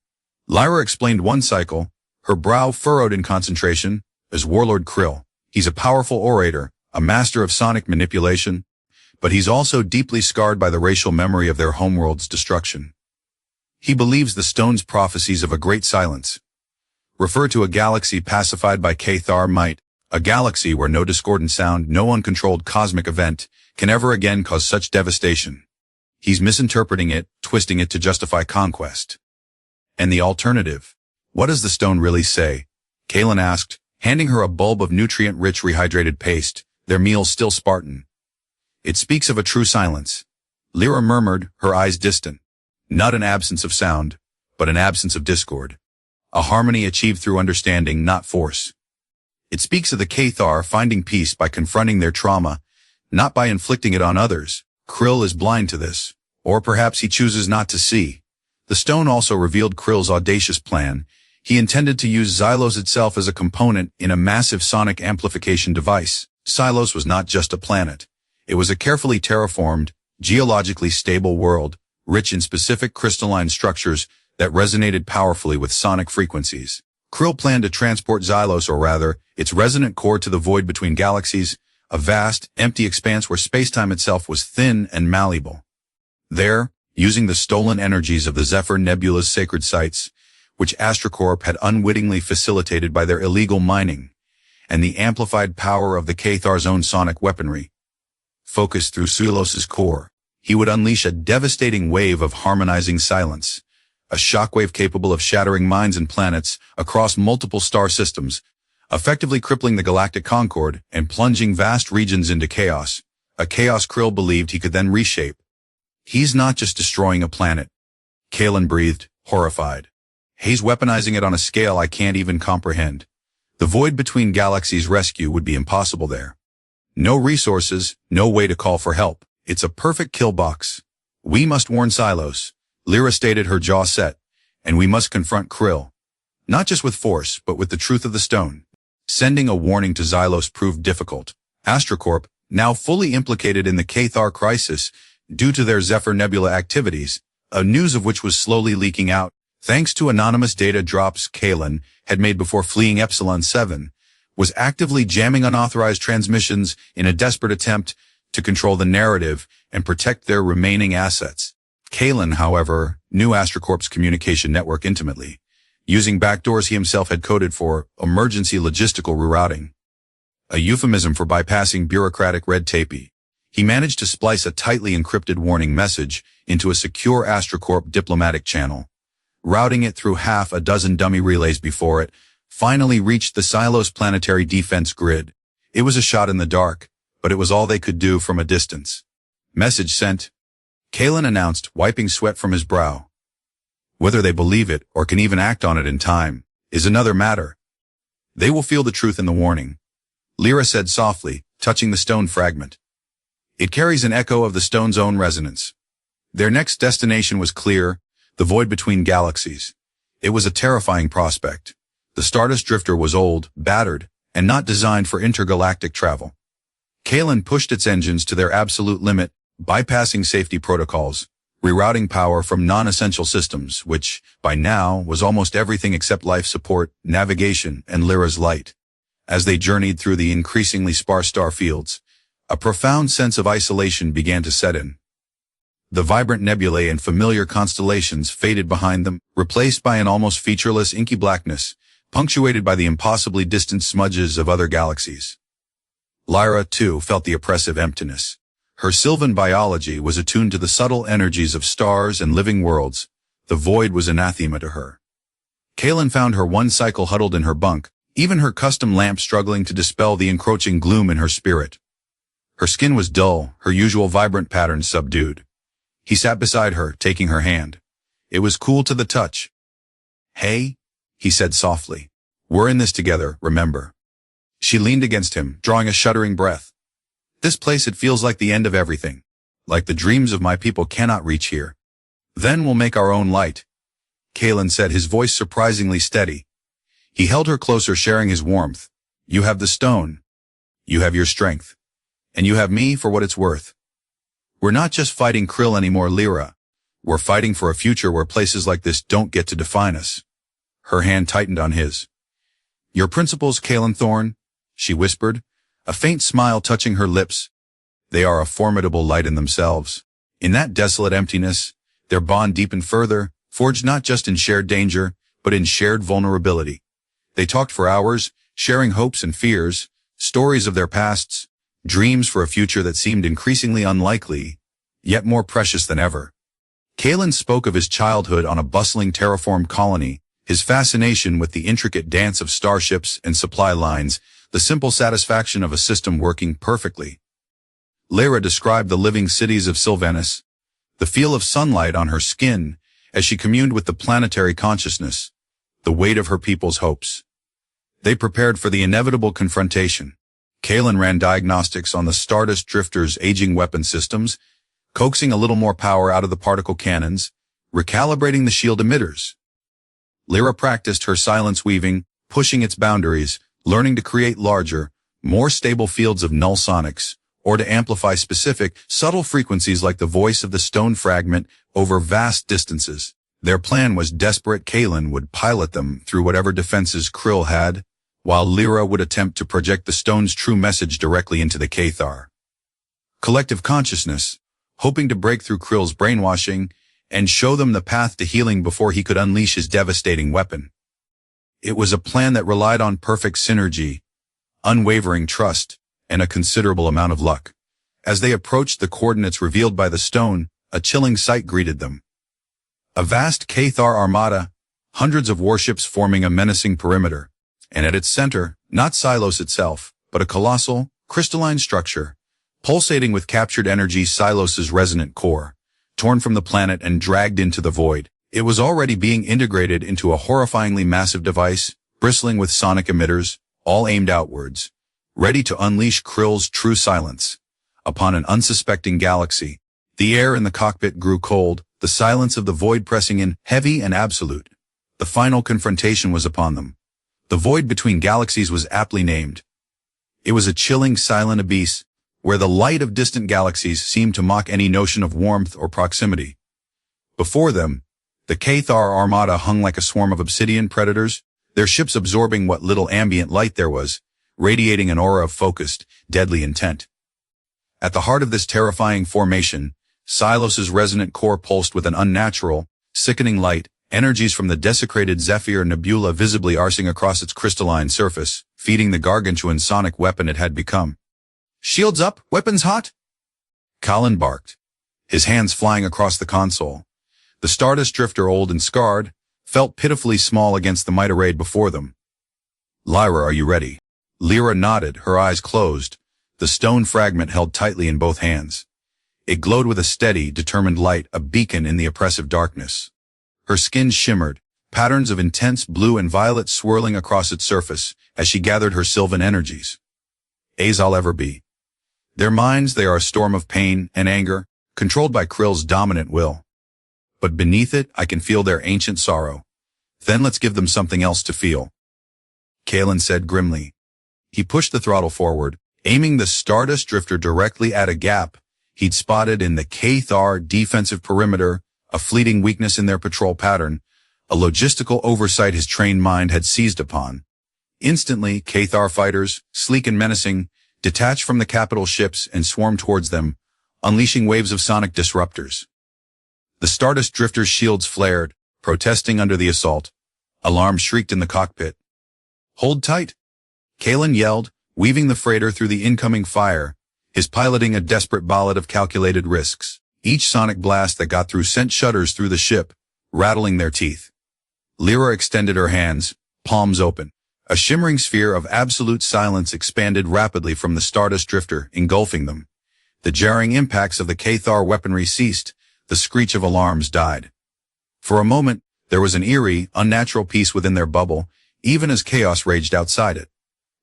Lyra explained one cycle, her brow furrowed in concentration, as Warlord Krill. He's a powerful orator, a master of sonic manipulation, but he's also deeply scarred by the racial memory of their homeworld's destruction. He believes the stone's prophecies of a great silence refer to a galaxy pacified by Cathar might, a galaxy where no discordant sound, no uncontrolled cosmic event can ever again cause such devastation. He's misinterpreting it, twisting it to justify conquest. And the alternative? What does the stone really say? Kaelen asked, handing her a bulb of nutrient-rich rehydrated paste, their meal still Spartan. It speaks of a true silence. Lyra murmured, her eyes distant. Not an absence of sound, but an absence of discord. A harmony achieved through understanding, not force. It speaks of the Cathar finding peace by confronting their trauma, not by inflicting it on others. Krill is blind to this, or perhaps he chooses not to see. The stone also revealed Krill's audacious plan. He intended to use Xylos itself as a component in a massive sonic amplification device. Xylos was not just a planet. It was a carefully terraformed, geologically stable world, rich in specific crystalline structures that resonated powerfully with sonic frequencies. Krill planned to transport Xylos, or rather, its resonant core, to the void between galaxies, a vast, empty expanse where spacetime itself was thin and malleable. There, using the stolen energies of the Zephyr Nebula's sacred sites, which AstraCorp had unwittingly facilitated by their illegal mining, and the amplified power of the Cathar's own sonic weaponry, focused through Xylos's core, he would unleash a devastating wave of harmonizing silence, a shockwave capable of shattering minds and planets across multiple star systems, effectively crippling the galactic concord and plunging vast regions into chaos, a chaos Krill believed he could then reshape. He's not just destroying a planet, Kaelen breathed, horrified. He's weaponizing it on a scale I can't even comprehend. The void between galaxies rescue would be impossible there. No resources, no way to call for help. It's a perfect kill box. We must warn Xylos, Lyra stated, her jaw set, and we must confront Krill. Not just with force, but with the truth of the stone. Sending a warning to Xylos proved difficult. AstraCorp, now fully implicated in the Cathar crisis due to their Zephyr Nebula activities, news of which was slowly leaking out, thanks to anonymous data drops Kaelen had made before fleeing Epsilon 7, was actively jamming unauthorized transmissions in a desperate attempt to control the narrative and protect their remaining assets. Kaelen, however, knew AstraCorp's communication network intimately, using backdoors he himself had coded for emergency logistical rerouting, a euphemism for bypassing bureaucratic red tape. He managed to splice a tightly encrypted warning message into a secure AstraCorp diplomatic channel, routing it through half a dozen dummy relays before it finally reached the silo's planetary defense grid. It was a shot in the dark, but it was all they could do from a distance. Message sent, Kaelen announced, wiping sweat from his brow. Whether they believe it or can even act on it in time is another matter. They will feel the truth in the warning, Lyra said softly, touching the stone fragment. It carries an echo of the stone's own resonance. Their next destination was clear, the void between galaxies. It was a terrifying prospect. The Stardust Drifter was old, battered, and not designed for intergalactic travel. Kaelen pushed its engines to their absolute limit, bypassing safety protocols, rerouting power from non-essential systems, which, by now, was almost everything except life support, navigation, and Lyra's light. As they journeyed through the increasingly sparse star fields, a profound sense of isolation began to set in. The vibrant nebulae and familiar constellations faded behind them, replaced by an almost featureless inky blackness, punctuated by the impossibly distant smudges of other galaxies. Lyra, too, felt the oppressive emptiness. Her Sylvan biology was attuned to the subtle energies of stars and living worlds. The void was anathema to her. Kaelen found her one cycle huddled in her bunk, even her custom lamp struggling to dispel the encroaching gloom in her spirit. Her skin was dull, her usual vibrant patterns subdued. He sat beside her, taking her hand. It was cool to the touch. Hey, he said softly. We're in this together, remember. She leaned against him, drawing a shuddering breath. This place, it feels like the end of everything. Like the dreams of my people cannot reach here. Then we'll make our own light, Kaelen said, his voice surprisingly steady. He held her closer, sharing his warmth. You have the stone. You have your strength. And you have me for what it's worth. We're not just fighting Krill anymore, Lyra. We're fighting for a future where places like this don't get to define us. Her hand tightened on his. Your principles, Kaelen Thorne, she whispered, a faint smile touching her lips. They are a formidable light in themselves. In that desolate emptiness, their bond deepened further, forged not just in shared danger, but in shared vulnerability. They talked for hours, sharing hopes and fears, stories of their pasts, dreams for a future that seemed increasingly unlikely, yet more precious than ever. Kaelen spoke of his childhood on a bustling terraformed colony, his fascination with the intricate dance of starships and supply lines, the simple satisfaction of a system working perfectly. Lyra described the living cities of Sylvanis, the feel of sunlight on her skin as she communed with the planetary consciousness, the weight of her people's hopes. They prepared for the inevitable confrontation. Kaelen ran diagnostics on the Stardust Drifter's aging weapon systems, coaxing a little more power out of the particle cannons, recalibrating the shield emitters. Lyra practiced her silence weaving, pushing its boundaries, learning to create larger, more stable fields of null sonics, or to amplify specific, subtle frequencies like the voice of the stone fragment over vast distances. Their plan was desperate. Kaelen would pilot them through whatever defenses Krill had, while Lyra would attempt to project the stone's true message directly into the Cathar. Collective consciousness, hoping to break through Krill's brainwashing and show them the path to healing before he could unleash his devastating weapon. It was a plan that relied on perfect synergy, unwavering trust, and a considerable amount of luck. As they approached the coordinates revealed by the stone, a chilling sight greeted them. A vast Cathar armada, hundreds of warships forming a menacing perimeter, and at its center, not Silos itself, but a colossal, crystalline structure, pulsating with captured energy, Silos's resonant core. Torn from the planet and dragged into the void, it was already being integrated into a horrifyingly massive device, bristling with sonic emitters, all aimed outwards, ready to unleash Krill's true silence. Upon an unsuspecting galaxy, the air in the cockpit grew cold, the silence of the void pressing in, heavy and absolute. The final confrontation was upon them. The void between galaxies was aptly named. It was a chilling, silent abyss, where the light of distant galaxies seemed to mock any notion of warmth or proximity. Before them, the Cathar armada hung like a swarm of obsidian predators, their ships absorbing what little ambient light there was, radiating an aura of focused, deadly intent. At the heart of this terrifying formation, Silos's resonant core pulsed with an unnatural, sickening light, energies from the desecrated Zephyr Nebula visibly arcing across its crystalline surface, feeding the gargantuan sonic weapon it had become. Shields up, weapons hot? Kaelen barked, his hands flying across the console. The Stardust Drifter, old and scarred, felt pitifully small against the might arrayed before them. "Lyra, are you ready?" Lyra nodded, her eyes closed, the stone fragment held tightly in both hands. It glowed with a steady, determined light, a beacon in the oppressive darkness. Her skin shimmered, patterns of intense blue and violet swirling across its surface as she gathered her Sylvan energies. As I'll ever be. Their minds, they are a storm of pain and anger, controlled by Krill's dominant will. But beneath it, I can feel their ancient sorrow. Then let's give them something else to feel. Kaelen said grimly. He pushed the throttle forward, aiming the Stardust Drifter directly at a gap he'd spotted in the Cathar defensive perimeter, a fleeting weakness in their patrol pattern, a logistical oversight his trained mind had seized upon. Instantly, Cathar fighters, sleek and menacing, detached from the capital ships and swarmed towards them, unleashing waves of sonic disruptors. The Stardust Drifter's shields flared, protesting under the assault. Alarm shrieked in the cockpit. "Hold tight!" Kaelen yelled, weaving the freighter through the incoming fire, his piloting a desperate ballad of calculated risks. Each sonic blast that got through sent shudders through the ship, rattling their teeth. Lyra extended her hands, palms open. A shimmering sphere of absolute silence expanded rapidly from the Stardust Drifter, engulfing them. The jarring impacts of the Cathar weaponry ceased, the screech of alarms died. For a moment, there was an eerie, unnatural peace within their bubble, even as chaos raged outside it.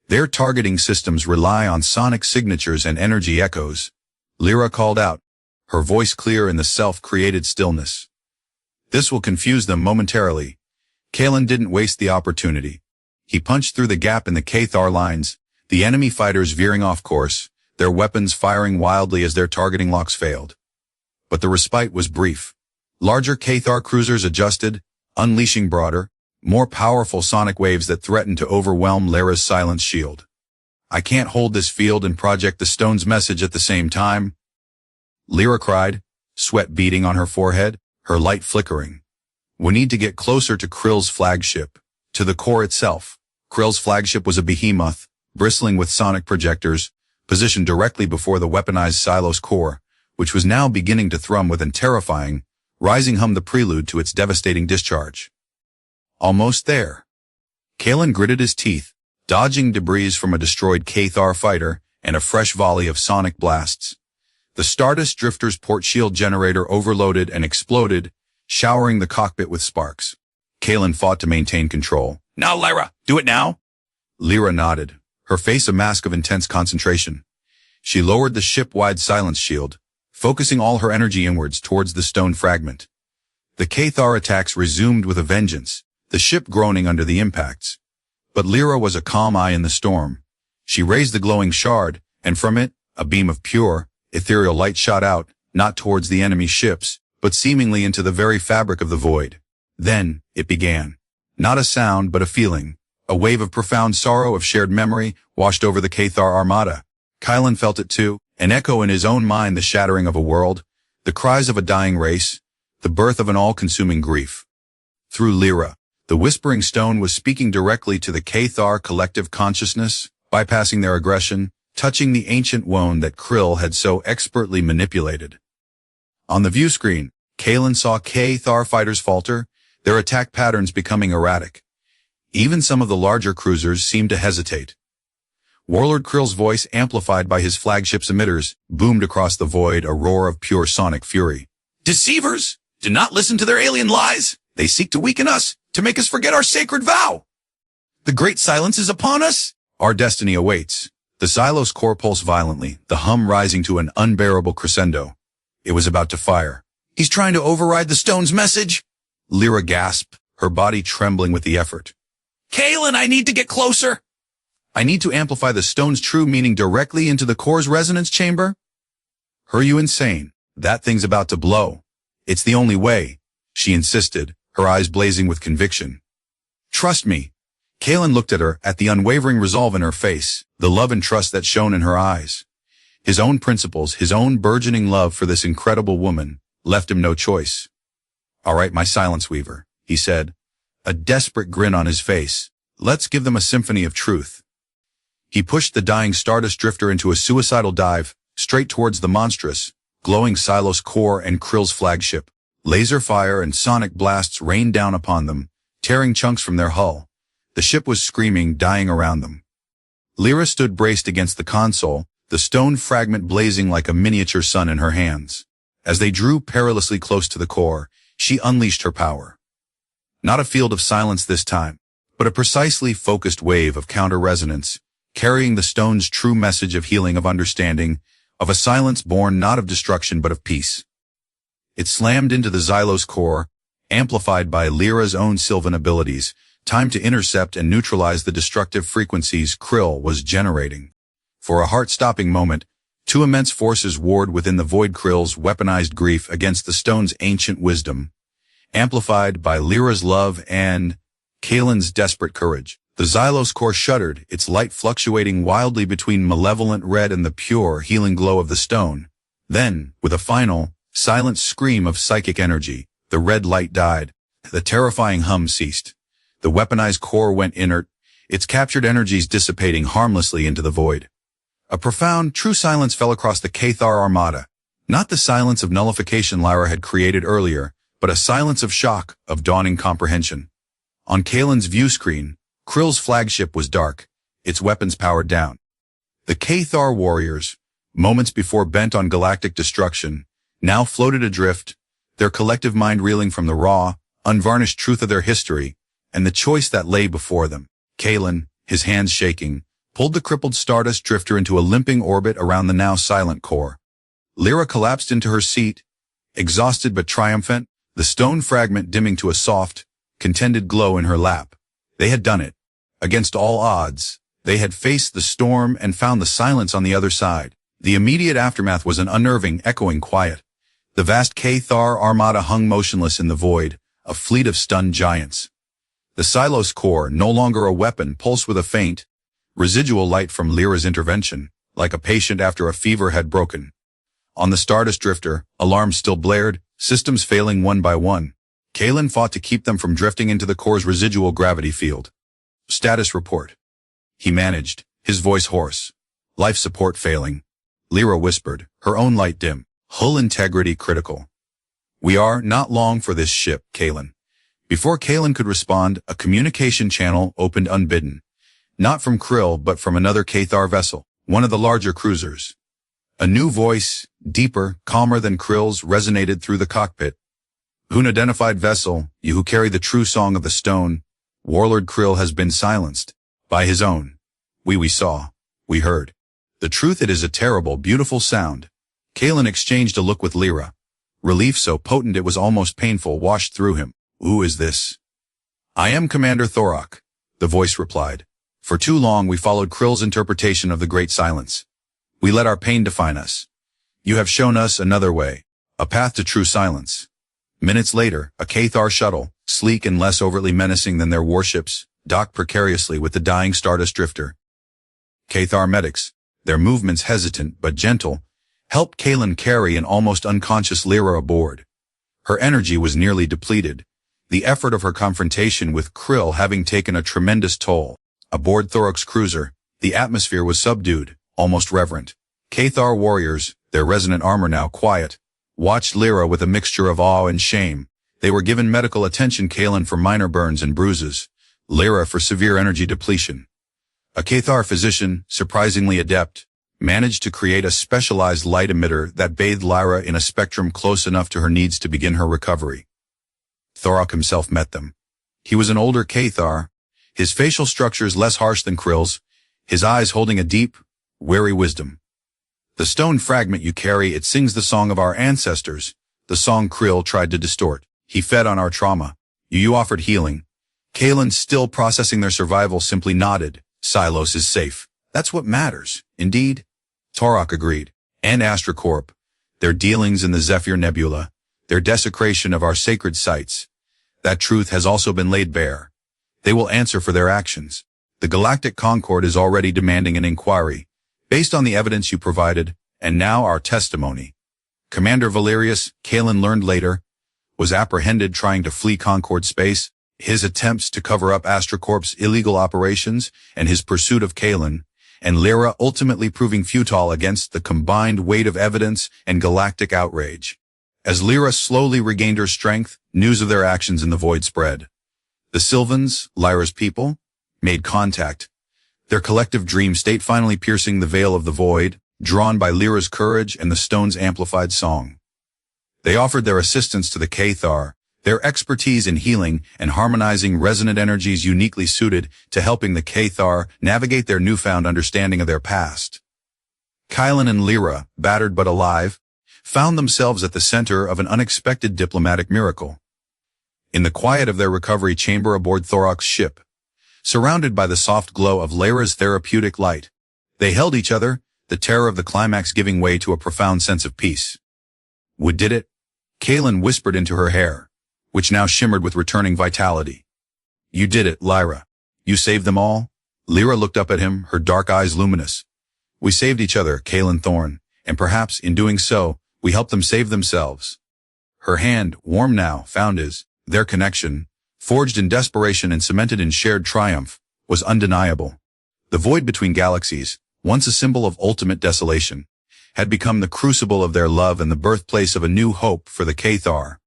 Their targeting systems rely on sonic signatures and energy echoes. Lyra called out, her voice clear in the self-created stillness. This will confuse them momentarily. Kaelen didn't waste the opportunity. He punched through the gap in the Cathar lines, the enemy fighters veering off course, their weapons firing wildly as their targeting locks failed. But the respite was brief. Larger Cathar cruisers adjusted, unleashing broader, more powerful sonic waves that threatened to overwhelm Lyra's silent shield. "I can't hold this field and project the stone's message at the same time," Lyra cried, sweat beading on her forehead, her light flickering. "We need to get closer to Krill's flagship, to the core itself." Krill's flagship was a behemoth, bristling with sonic projectors, positioned directly before the weaponized Silos core, which was now beginning to thrum with a terrifying, rising hum, the prelude to its devastating discharge. Almost there. Kaelen gritted his teeth, dodging debris from a destroyed Cathar fighter and a fresh volley of sonic blasts. The Stardust Drifter's port shield generator overloaded and exploded, showering the cockpit with sparks. Kaelen fought to maintain control. "Now, Lyra, do it now!" Lyra nodded, her face a mask of intense concentration. She lowered the ship-wide silence shield, focusing all her energy inwards towards the stone fragment. The Cathar attacks resumed with a vengeance, the ship groaning under the impacts. But Lyra was a calm eye in the storm. She raised the glowing shard, and from it, a beam of pure, ethereal light shot out, not towards the enemy ships, but seemingly into the very fabric of the void. Then, it began. Not a sound, but a feeling. A wave of profound sorrow, of shared memory, washed over the Cathar armada. Kaelen felt it too, an echo in his own mind, the shattering of a world, the cries of a dying race, the birth of an all-consuming grief. Through Lyra, the Whispering Stone was speaking directly to the Cathar collective consciousness, bypassing their aggression, touching the ancient wound that Krill had so expertly manipulated. On the view screen, Kaelen saw Cathar fighters falter, their attack patterns becoming erratic. Even some of the larger cruisers seemed to hesitate. Warlord Krill's voice, amplified by his flagship's emitters, boomed across the void, a roar of pure sonic fury. "Deceivers! Do not listen to their alien lies! They seek to weaken us, to make us forget our sacred vow! The great silence is upon us! Our destiny awaits." The Silos core pulsed violently, the hum rising to an unbearable crescendo. It was about to fire. "He's trying to override the stone's message!" Lyra gasped, her body trembling with the effort. "Kaelen, I need to get closer!" "I need to amplify the stone's true meaning directly into the core's resonance chamber?" "Are you insane? That thing's about to blow. It's the only way," she insisted, her eyes blazing with conviction. "Trust me." Kaelen looked at her, at the unwavering resolve in her face, the love and trust that shone in her eyes. His own principles, his own burgeoning love for this incredible woman, left him no choice. "All right, my silence weaver," he said, a desperate grin on his face. "Let's give them a symphony of truth." He pushed the dying Stardust Drifter into a suicidal dive, straight towards the monstrous, glowing Silos core and Krill's flagship. Laser fire and sonic blasts rained down upon them, tearing chunks from their hull. The ship was screaming, dying around them. Lyra stood braced against the console, the stone fragment blazing like a miniature sun in her hands. As they drew perilously close to the core, she unleashed her power. Not a field of silence this time, but a precisely focused wave of counter-resonance, carrying the stone's true message of healing, of understanding, of a silence born not of destruction but of peace. It slammed into the Xylos core, amplified by Lyra's own Sylvan abilities, time to intercept and neutralize the destructive frequencies Krill was generating. For a heart-stopping moment, two immense forces warred within the void. Krill's weaponized grief against the stone's ancient wisdom, amplified by Lyra's love and Kaelen's desperate courage. The Xylos core shuddered, its light fluctuating wildly between malevolent red and the pure, healing glow of the stone. Then, with a final, silent scream of psychic energy, the red light died. The terrifying hum ceased. The weaponized core went inert, its captured energies dissipating harmlessly into the void. A profound, true silence fell across the Cathar armada. Not the silence of nullification Lyra had created earlier, but a silence of shock, of dawning comprehension. On Kaelen's view screen, Krill's flagship was dark, its weapons powered down. The Cathar warriors, moments before bent on galactic destruction, now floated adrift, their collective mind reeling from the raw, unvarnished truth of their history, and the choice that lay before them. Kaelen, his hands shaking, pulled the crippled Stardust drifter into a limping orbit around the now silent core. Lyra collapsed into her seat, exhausted but triumphant, the stone fragment dimming to a soft, contented glow in her lap. They had done it. Against all odds, they had faced the storm and found the silence on the other side. The immediate aftermath was an unnerving, echoing quiet. The vast Cathar armada hung motionless in the void, a fleet of stunned giants. The Xylos core, no longer a weapon, pulsed with a faint, residual light from Lyra's intervention, like a patient after a fever had broken. On the Stardust drifter, alarms still blared, systems failing one by one. Kaelen fought to keep them from drifting into the core's residual gravity field. Status report. He managed, his voice hoarse. Life support failing. Lyra whispered, her own light dim. Hull integrity critical. We are not long for this ship, Kaelen. Before Kaelen could respond, a communication channel opened unbidden. Not from Krill, but from another Cathar vessel, one of the larger cruisers. A new voice, deeper, calmer than Krill's, resonated through the cockpit. Unidentified vessel, you who carry the true song of the stone, Warlord Krill has been silenced. By his own. We saw. We heard. The truth, it is a terrible, beautiful sound. Kaelen exchanged a look with Lyra. Relief so potent it was almost painful washed through him. Who is this? I am Commander Thorok, the voice replied. For too long we followed Krill's interpretation of the Great Silence. We let our pain define us. You have shown us another way, a path to true silence. Minutes later, a Cathar shuttle, sleek and less overtly menacing than their warships, docked precariously with the dying Stardust drifter. Cathar medics, their movements hesitant but gentle, helped Kaelen carry an almost unconscious Lyra aboard. Her energy was nearly depleted, the effort of her confrontation with Krill having taken a tremendous toll. Aboard Thorok's cruiser, the atmosphere was subdued, almost reverent. Cathar warriors, their resonant armor now quiet, watched Lyra with a mixture of awe and shame. They were given medical attention, Kaelen for minor burns and bruises, Lyra for severe energy depletion. A Cathar physician, surprisingly adept, managed to create a specialized light emitter that bathed Lyra in a spectrum close enough to her needs to begin her recovery. Thorok himself met them. He was an older Cathar, his facial structures less harsh than Krill's, his eyes holding a deep, wary wisdom. The stone fragment you carry, it sings the song of our ancestors, the song Krill tried to distort. He fed on our trauma. You offered healing. Kaelen, still processing their survival, simply nodded. Xylos is safe. That's what matters. Indeed. Thorok agreed. And AstraCorp, their dealings in the Zephyr Nebula, their desecration of our sacred sites. That truth has also been laid bare. They will answer for their actions. The Galactic Concord is already demanding an inquiry, based on the evidence you provided, and now our testimony. Commander Valerius, Kaelen learned later, was apprehended trying to flee Concord space. His attempts to cover up AstraCorp's illegal operations and his pursuit of Kaelen and Lyra ultimately proving futile against the combined weight of evidence and galactic outrage. As Lyra slowly regained her strength, news of their actions in the void spread. The Sylvans, Lyra's people, made contact, their collective dream state finally piercing the veil of the void, drawn by Lyra's courage and the stone's amplified song. They offered their assistance to the Cathar, their expertise in healing and harmonizing resonant energies uniquely suited to helping the Cathar navigate their newfound understanding of their past. Kaelen and Lyra, battered but alive, found themselves at the center of an unexpected diplomatic miracle. In the quiet of their recovery chamber aboard Thorok's ship, surrounded by the soft glow of Lyra's therapeutic light, they held each other, the terror of the climax giving way to a profound sense of peace. "We did it," Kaelen whispered into her hair, which now shimmered with returning vitality. "You did it, Lyra. You saved them all?" Lyra looked up at him, her dark eyes luminous. "We saved each other, Kaelen Thorne, and perhaps, in doing so, we helped them save themselves." Her hand, warm now, found his. Their connection, forged in desperation and cemented in shared triumph, was undeniable. The void between galaxies, once a symbol of ultimate desolation, had become the crucible of their love and the birthplace of a new hope for the Cathar.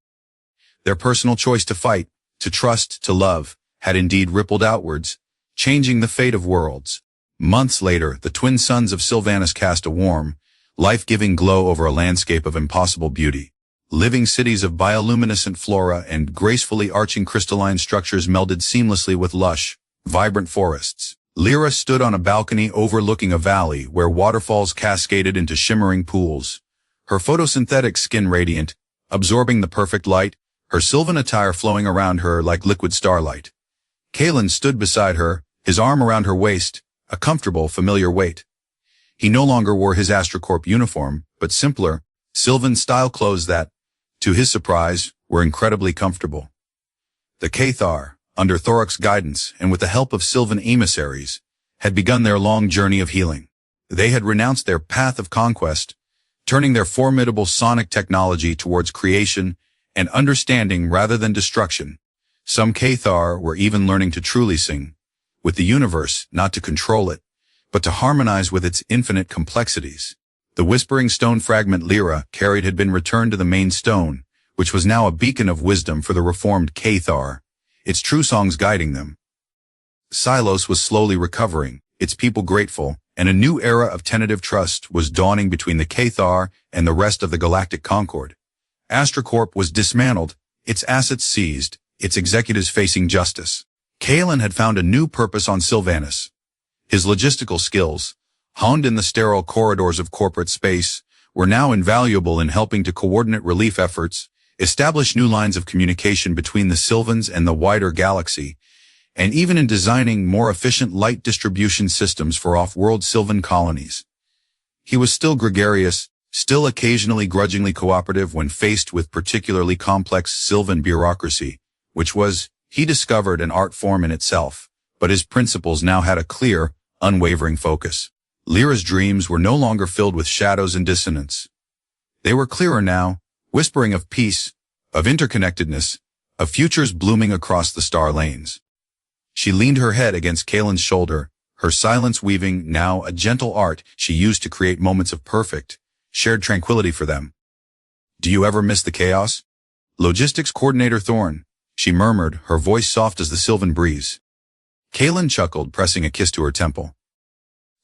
Their personal choice to fight, to trust, to love, had indeed rippled outwards, changing the fate of worlds. Months later, the twin suns of Sylvanus cast a warm, life-giving glow over a landscape of impossible beauty. Living cities of bioluminescent flora and gracefully arching crystalline structures melded seamlessly with lush, vibrant forests. Lyra stood on a balcony overlooking a valley where waterfalls cascaded into shimmering pools, her photosynthetic skin radiant, absorbing the perfect light, her sylvan attire flowing around her like liquid starlight. Kaelen stood beside her, his arm around her waist, a comfortable, familiar weight. He no longer wore his AstraCorp uniform, but simpler, Sylvan-style clothes that, to his surprise, were incredibly comfortable. The Cathar, under Thorok's guidance and with the help of Sylvan emissaries, had begun their long journey of healing. They had renounced their path of conquest, turning their formidable sonic technology towards creation and understanding rather than destruction. Some Cathar were even learning to truly sing, with the universe, not to control it, but to harmonize with its infinite complexities. The whispering stone fragment Lyra carried had been returned to the main stone, which was now a beacon of wisdom for the reformed Cathar, its true songs guiding them. Silos was slowly recovering, its people grateful, and a new era of tentative trust was dawning between the Cathar and the rest of the galactic concord. AstraCorp was dismantled, its assets seized, its executives facing justice. Kaelen had found a new purpose on Sylvanus. His logistical skills, honed in the sterile corridors of corporate space, were now invaluable in helping to coordinate relief efforts, establish new lines of communication between the Sylvans and the wider galaxy, and even in designing more efficient light distribution systems for off-world Sylvan colonies. He was still gregarious, still occasionally grudgingly cooperative when faced with particularly complex Sylvan bureaucracy, which was, he discovered, an art form in itself, but his principles now had a clear, unwavering focus. Lyra's dreams were no longer filled with shadows and dissonance. They were clearer now, whispering of peace, of interconnectedness, of futures blooming across the star lanes. She leaned her head against Kaelen's shoulder, her silence weaving now a gentle art she used to create moments of perfect, shared tranquility for them. "Do you ever miss the chaos?" "Logistics Coordinator Thorne," she murmured, her voice soft as the Sylvan breeze. Kaelen chuckled, pressing a kiss to her temple.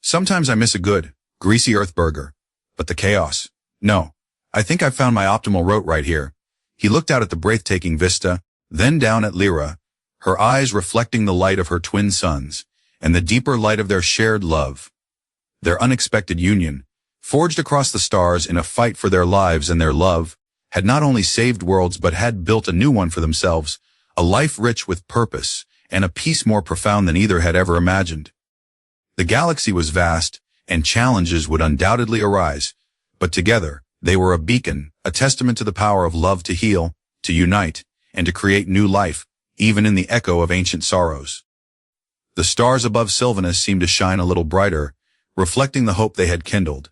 "Sometimes I miss a good, greasy earth burger. But the chaos? No. I think I've found my optimal route right here." He looked out at the breathtaking vista, then down at Lyra, her eyes reflecting the light of her twin suns, and the deeper light of their shared love. Their unexpected union, forged across the stars in a fight for their lives and their love, had not only saved worlds but had built a new one for themselves, a life rich with purpose, and a peace more profound than either had ever imagined. The galaxy was vast, and challenges would undoubtedly arise, but together, they were a beacon, a testament to the power of love to heal, to unite, and to create new life, even in the echo of ancient sorrows. The stars above Sylvanus seemed to shine a little brighter, reflecting the hope they had kindled.